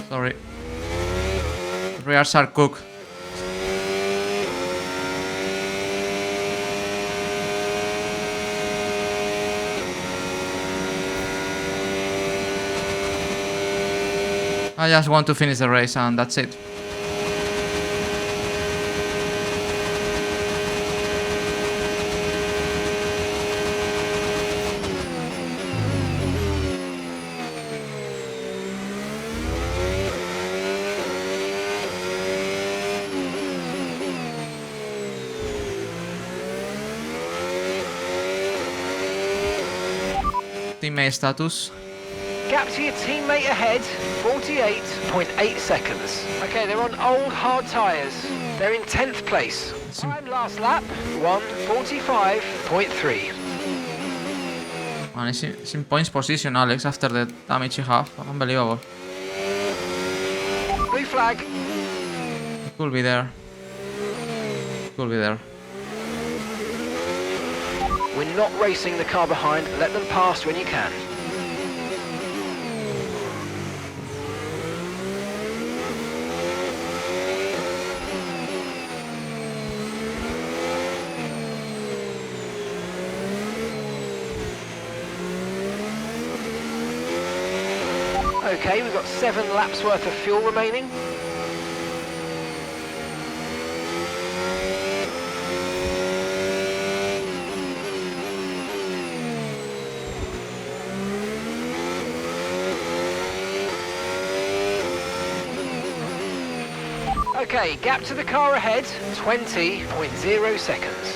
Sorry. Rears are cooked. I just want to finish the race and that's it. Teammate status. Gap to your teammate ahead, 48.8 seconds. Okay, they're on old hard tyres. They're in 10th place. Time last lap, 1:45.3. Man, it's in points position, Alex, after the damage you have. Unbelievable. Blue flag. Could be there. Could be there. We're not racing the car behind. Let them pass when you can. Okay, we've got 7 laps worth of fuel remaining. Okay, gap to the car ahead, 20.0 seconds.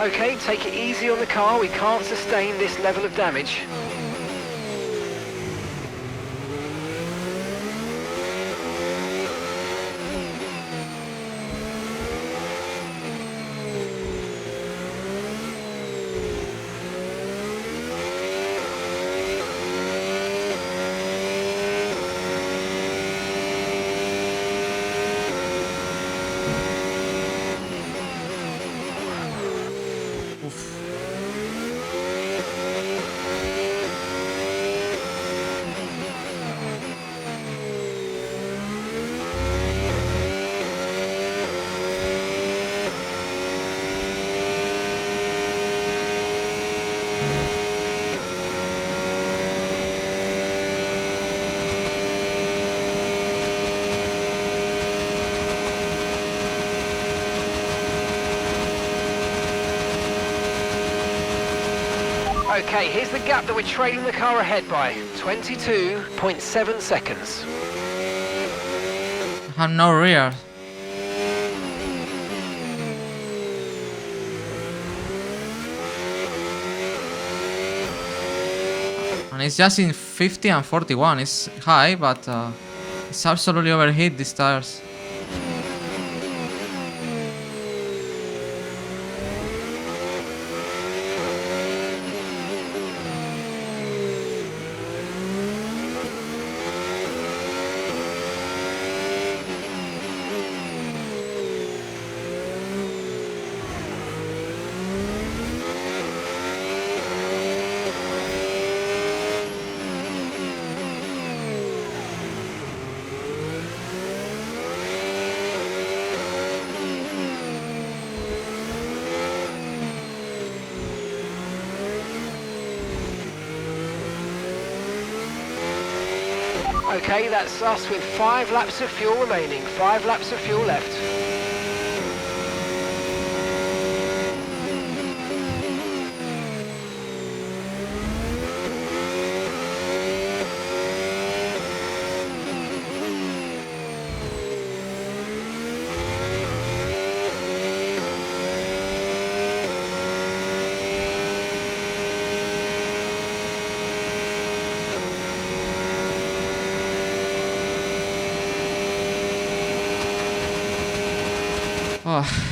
Okay, take it easy on the car. We can't sustain this level of damage. Okay, here's the gap that we're trailing the car ahead by. 22.7 seconds. I have no rear. And it's just in 50 and 41. It's high, but it's absolutely overheat, these tires. Okay, that's us with 5 laps of fuel remaining. 5 laps of fuel left. Oh.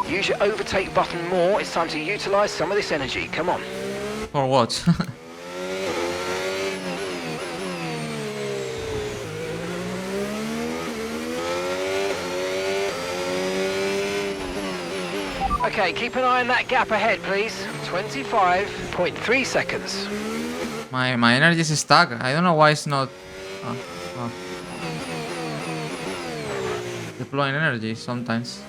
Use your overtake button more. It's time to utilize some of this energy. Come on. For what? Okay, keep an eye on that gap ahead, please. 25.3 seconds. My energy is stuck. I don't know why it's not deploying energy sometimes.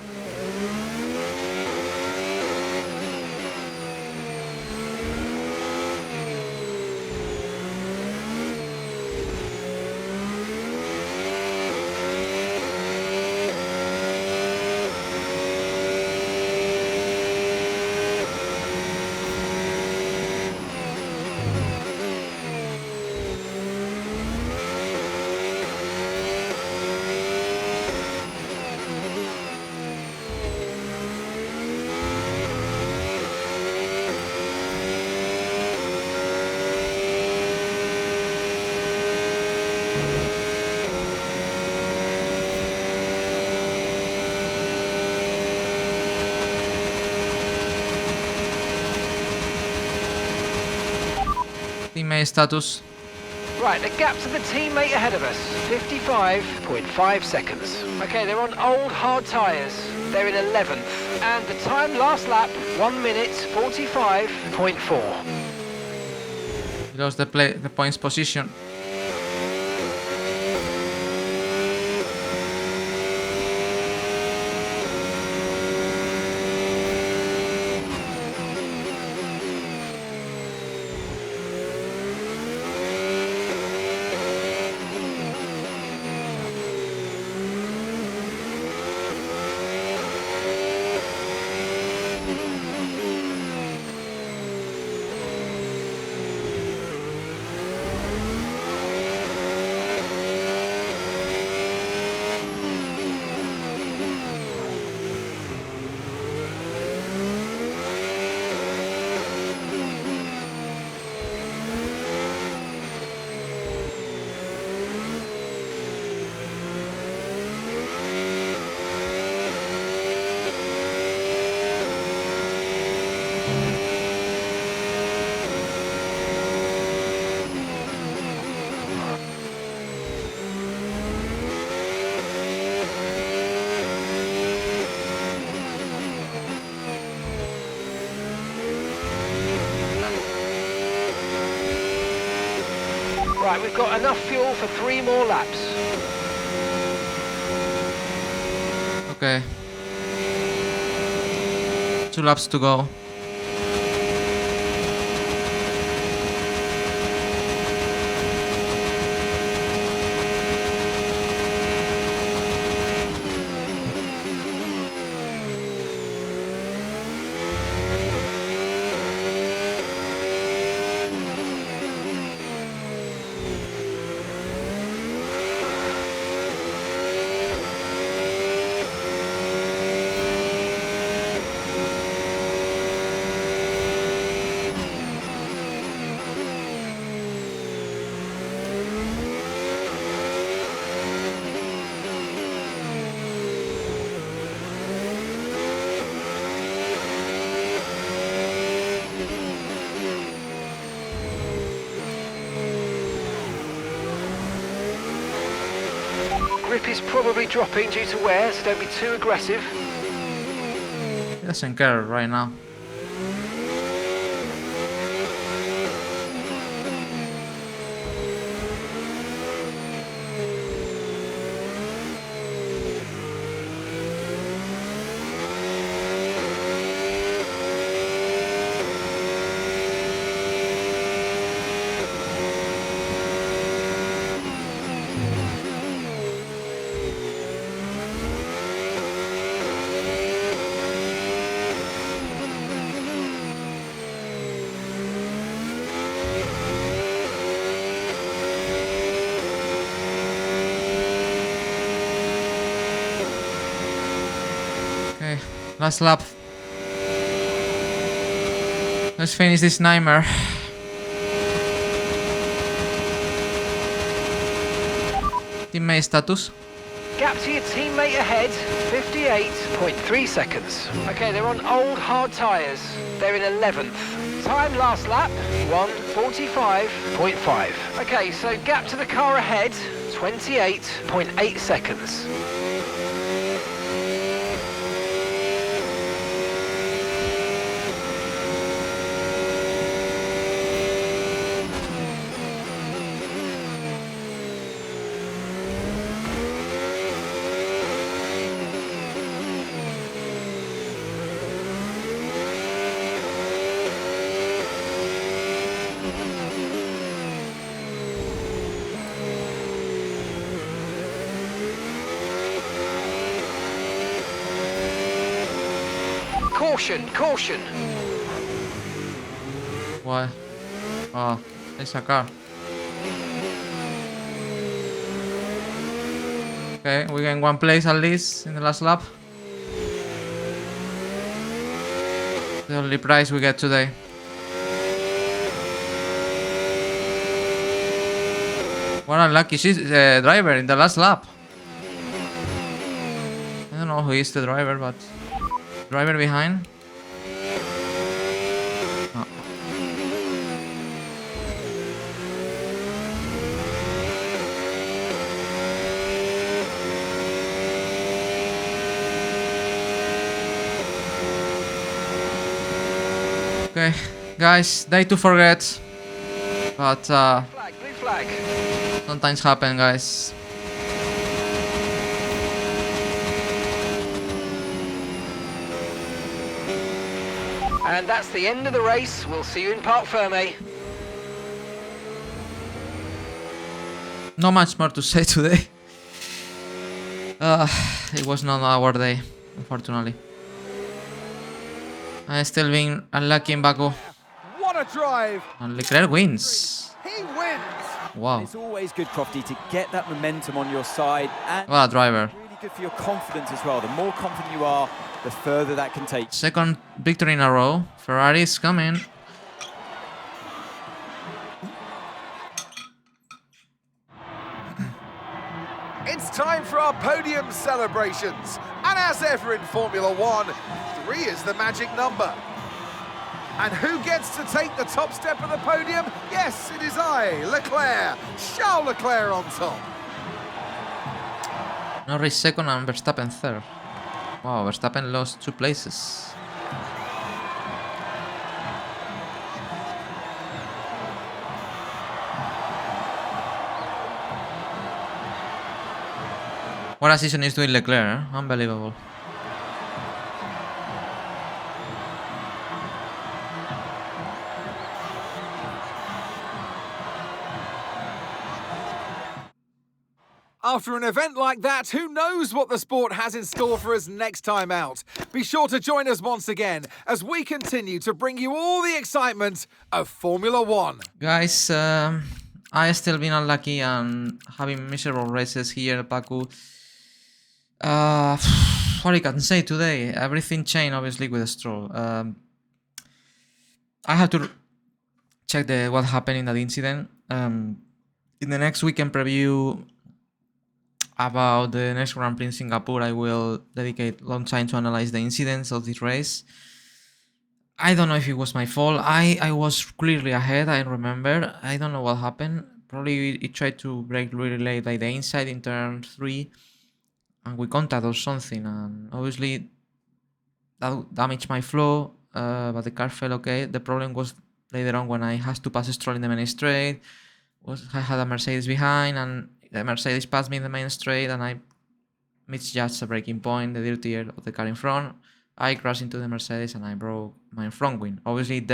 Teammate status. Right, the gap to the teammate ahead of us, 55.5 seconds. Okay, they're on old hard tyres. They're in 11th. And the time last lap, 1 minute 45.4. He lost the points position. Right, we've got enough fuel for 3 more laps. Okay. 2 laps to go. Grip is probably dropping due to wear, so don't be too aggressive. He doesn't care right now. Okay, last lap. Let's finish this nightmare. Teammate status. Gap to your teammate ahead, 58.3 seconds. Okay, they're on old hard tyres. They're in 11th. Time last lap, 1:45.5. Okay, so gap to the car ahead, 28.8 seconds. Caution, caution. Why? Oh, it's a car. Okay, we gain 1 place at least in the last lap. The only prize we get today. What unlucky she's the driver in the last lap. I don't know who is the driver, but driver behind. Oh. Okay, guys, day to forget, but Flag, blue flag. sometimes happen, guys. And that's the end of the race. We'll see you in Parc Ferme. Not much more to say today. It was not our day, unfortunately. I'm still being unlucky in Baku. What a drive! And Leclerc wins. He wins! Wow, It's always good, Crofty, to get that momentum on your side, and what a driver. really good for your confidence as well. The more confident you are, the further that can take. Second victory in a row. Ferrari is coming. It's time for our podium celebrations. And as ever in Formula One, 3 is the magic number. And who gets to take the top step of the podium? Yes, it is I, Leclerc. Charles Leclerc on top. Norris second and Verstappen third. Wow, Verstappen lost 2 places. What a season is doing Leclerc, huh? Unbelievable. After an event like that, who knows what the sport has in store for us next time out? Be sure to join us once again as we continue to bring you all the excitement of Formula One. Guys, I still been unlucky and having miserable races here, Baku. What I can say today, everything changed obviously with the Stroll. I have to check what happened in that incident. In the next weekend preview about the next Grand Prix in Singapore, I will dedicate long time to analyze the incidents of this race. I don't know if it was my fault. I was clearly ahead, I remember. I don't know what happened. Probably it tried to brake really late by the inside in turn 3 and we contact or something, and obviously that damaged my flow, but the car felt okay. The problem was later on when I had to pass Stroll in the main straight. I had a Mercedes behind and the Mercedes passed me in the main straight and I misjudged the braking point, the dirtier of the car in front. I crashed into the Mercedes and I broke my front wing. Obviously in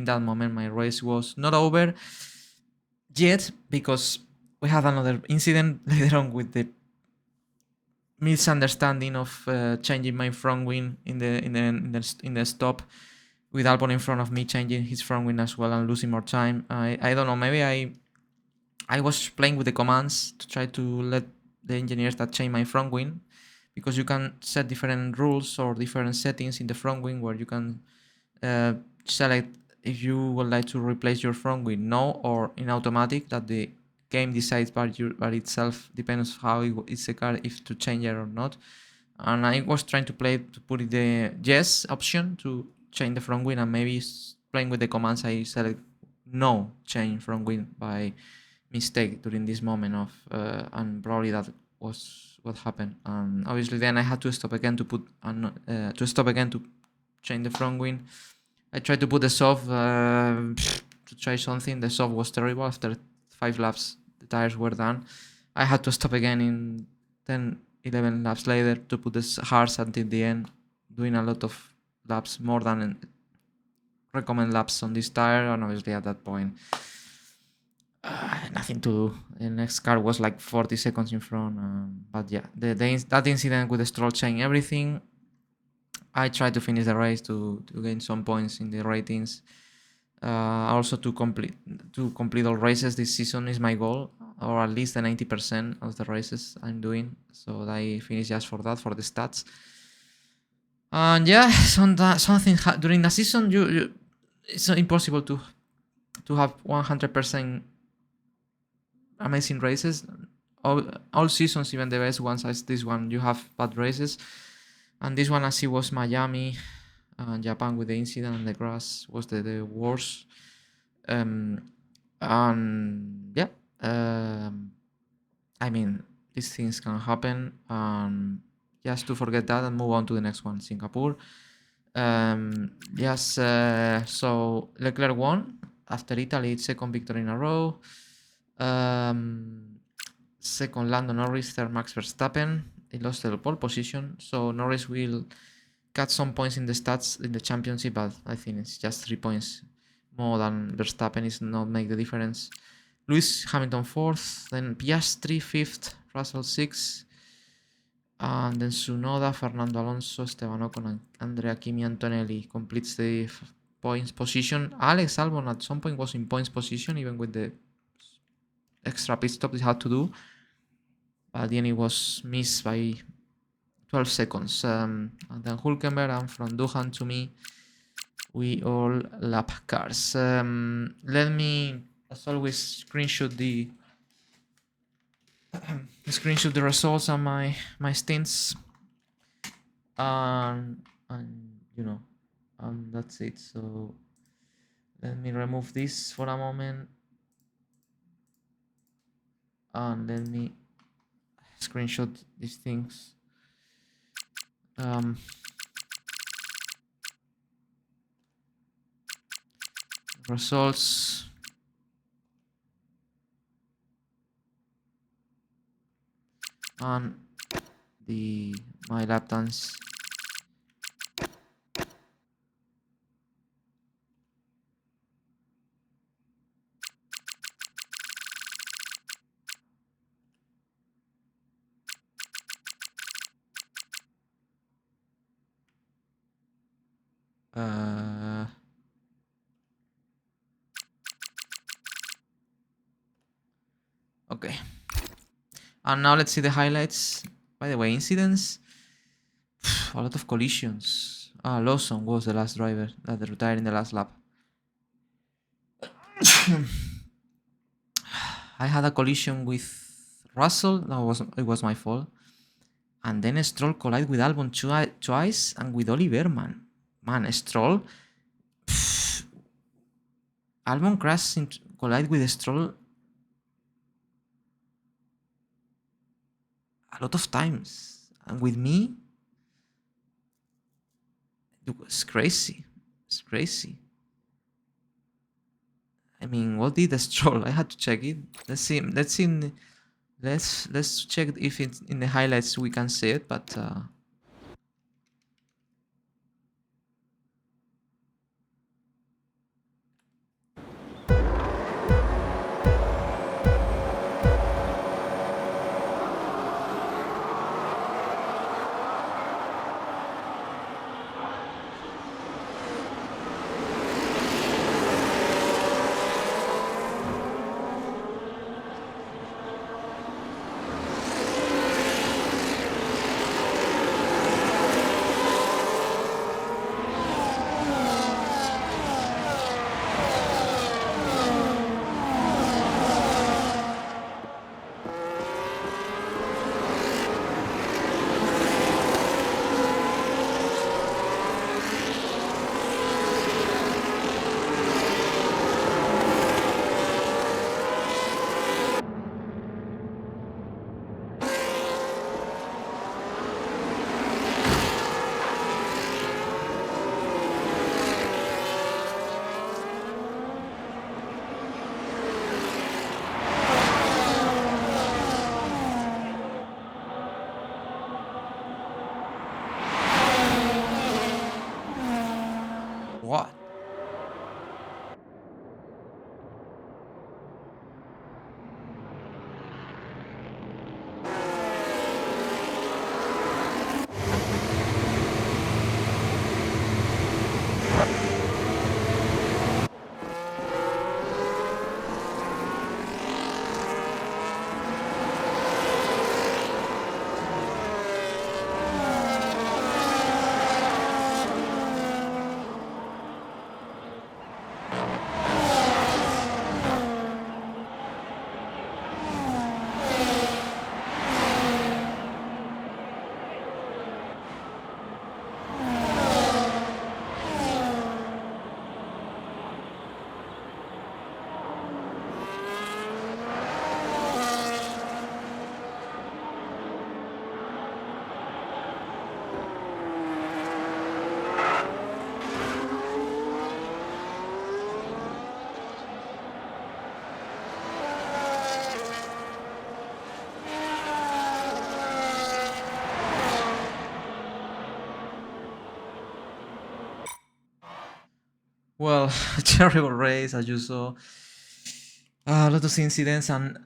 that moment my race was not over yet because we had another incident later on with the misunderstanding of changing my front wing in the stop, with Albon in front of me changing his front wing as well and losing more time. I don't know, maybe I was playing with the commands to try to let the engineers that change my front wing, because you can set different rules or different settings in the front wing where you can select if you would like to replace your front wing, no, or in automatic, that the game decides by itself, depends how it's the car, if to change it or not. And I was trying to put it the yes option to change the front wing, and maybe playing with the commands I select no change front wing by mistake during this moment of and probably that was what happened. And obviously then I had to stop again to change the front wing. I tried to put the soft to try something. The soft was terrible. After 5 laps the tires were done. I had to stop again in 10-11 laps later to put the hards until the end, doing a lot of laps, more than recommend laps on this tire. And obviously at that point nothing to do. The next car was like 40 seconds in front. But yeah, that incident with the Stroll changed everything. I tried to finish the race to gain some points in the ratings. Also to complete all races this season is my goal, or at least the 90% of the races I'm doing. So I finished just for that, for the stats. And yeah, something during the season, it's impossible to have 100% amazing races. All seasons, even the best ones as this one, you have bad races. And this one, as it was Miami and Japan with the incident and the grass, was the worst. And yeah, I mean, these things can happen. Just to forget that and move on to the next one, Singapore. Yes, so Leclerc won after Italy, its second victory in a row. Second, Lando Norris. Third, Max Verstappen. He lost the pole position, so Norris will cut some points in the stats in the championship, but I think it's just 3 points more than Verstappen. Is not make the difference. Lewis Hamilton 4th, then Piastri 5th, Russell 6th, and then Tsunoda, Fernando Alonso, Esteban Ocon, and Andrea Kimi Antonelli completes the points position. Alex Albon at some point was in points position, even with the extra pit stop he had to do. But then it was missed by 12 seconds. And then Hülkenberg and from Duhan to me, we all lap cars. Let me, as always, screenshot the results and my stints. And you know, and that's it. So let me remove this for a moment. And let me screenshot these things. Results. And my lap times. Okay. And now let's see the highlights. By the way, incidents. A lot of collisions. Lawson was the last driver that retired in the last lap. I had a collision with Russell. It was my fault. And then Stroll collided with Albon twice and with Oliver, man. Man, Stroll. Albon crashed collide with Stroll a lot of times. And with me, it was crazy. It's crazy. I mean, what did Stroll? I had to check it. Let's see. Let's check if it's in the highlights we can see it, but what? Well, terrible race as you saw. A lot of incidents and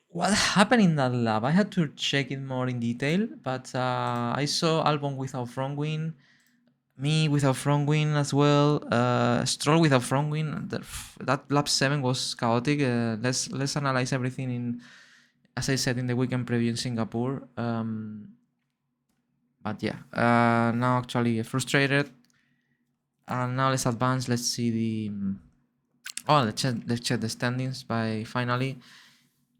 what happened in that lap. I had to check it more in detail, but I saw Albon without front wing, me without front wing as well, Stroll without front wing. That lap 7 was chaotic. Let's analyze everything in, as I said in the weekend preview in Singapore. But yeah, now actually frustrated. And now let's advance. Let's see the let's check the standings. By finally,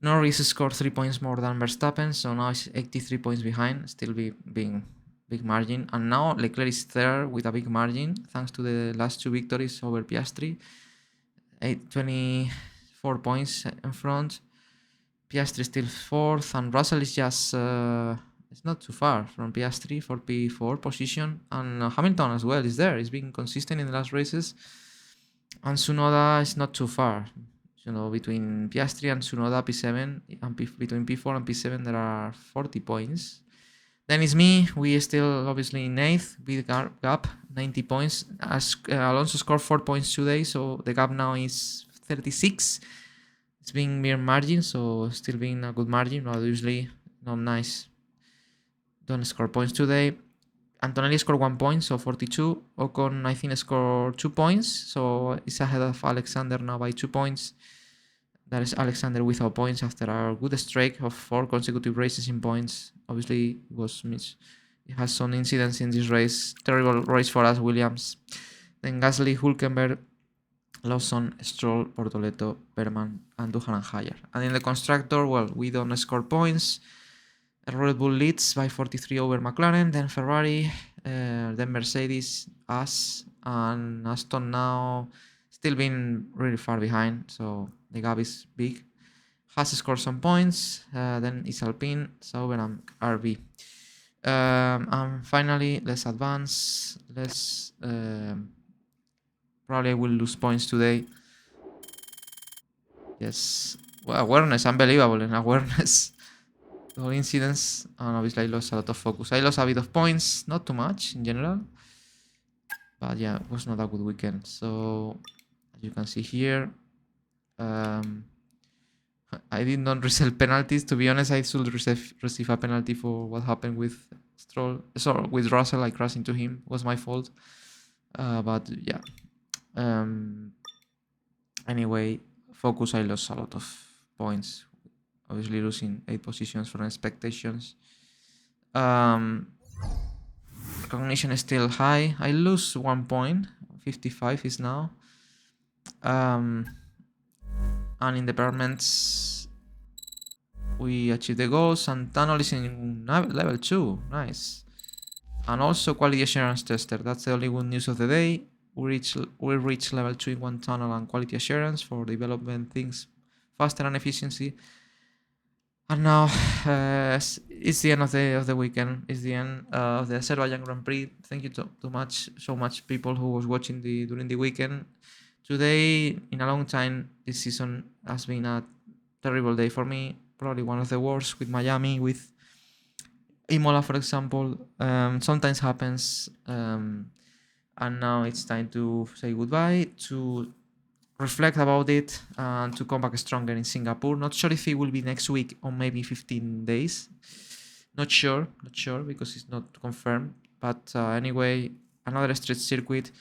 Norris scored 3 points more than Verstappen, so now it's 83 points behind, still being big margin. And now Leclerc is third with a big margin, thanks to the last 2 victories over Piastri. 24 points in front. Piastri still fourth, and Russell is just it's not too far from Piastri for P4 position. And Hamilton as well is there. He's been consistent in the last races. And Tsunoda is not too far. You know, between Piastri and Tsunoda, P7, and between P4 and P7, there are 40 points. Then it's me. We still obviously in 8th with gap 90 points. As Alonso scored 4 points today, so the gap now is 36. It's being mere margin, so still being a good margin, but usually not nice. Don't score points today. Antonelli scored 1 point, so 42. Ocon, I think, scored 2 points, so it's ahead of Alexander now by 2 points. That is Alexander without points after a good streak of 4 consecutive races in points. Obviously, it has some incidents in this race. Terrible race for us, Williams. Then Gasly, Hülkenberg, Lawson, Stroll, Bortoleto, Berman, and Duhan and Hayer. And in the constructor, well, we don't score points. Red Bull leads by 43 over McLaren, then Ferrari, then Mercedes, us, and Aston now still being really far behind, so the gap is big. Haas scored some points, then it's Alpine, Sauber, and RB. And finally, let's advance. Let's probably will lose points today. Yes, well, awareness, unbelievable in awareness. All incidents, and obviously I lost a lot of focus. I lost a bit of points, not too much in general, but yeah, it was not a good weekend. So as you can see here, I did not receive penalties. To be honest, I should receive a penalty for what happened with Stroll. Sorry, with Russell. I crashed into him. It was my fault. But yeah. Anyway, focus. I lost a lot of points. Obviously losing 8 positions from expectations. Recognition is still high. I lose 1 point. 55 is now. And in departments, we achieved the goals. And tunnel is in level 2. Nice. And also quality assurance tester. That's the only good news of the day. We reach level 2 in 1 tunnel and quality assurance for development things faster and efficiency. And now it's the end of the weekend. It's the end of the Azerbaijan Grand Prix. Thank you so much people who was watching during the weekend. Today, in a long time, this season has been a terrible day for me. Probably one of the worst with Miami, with Imola, for example. Sometimes happens. And now it's time to say goodbye, to reflect about it, and to come back stronger in Singapore. Not sure if it will be next week or maybe 15 days. Not sure because it's not confirmed. But anyway, another street circuit,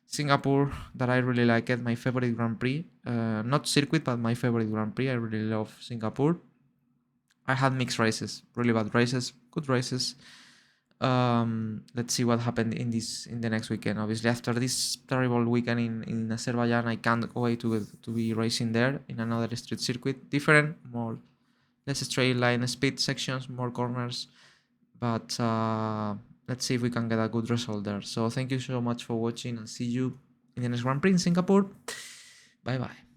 Singapore, that I really like it. My favorite Grand Prix. Not circuit, but my favorite Grand Prix. I really love Singapore. I had mixed races, really bad races, good races. Let's see what happened in the next weekend. Obviously, after this terrible weekend in Azerbaijan, I can't wait to be racing there in another street circuit, different, more less straight line speed sections, more corners, but let's see if we can get a good result there. So thank you so much for watching, and see you in the next Grand Prix in Singapore. Bye bye.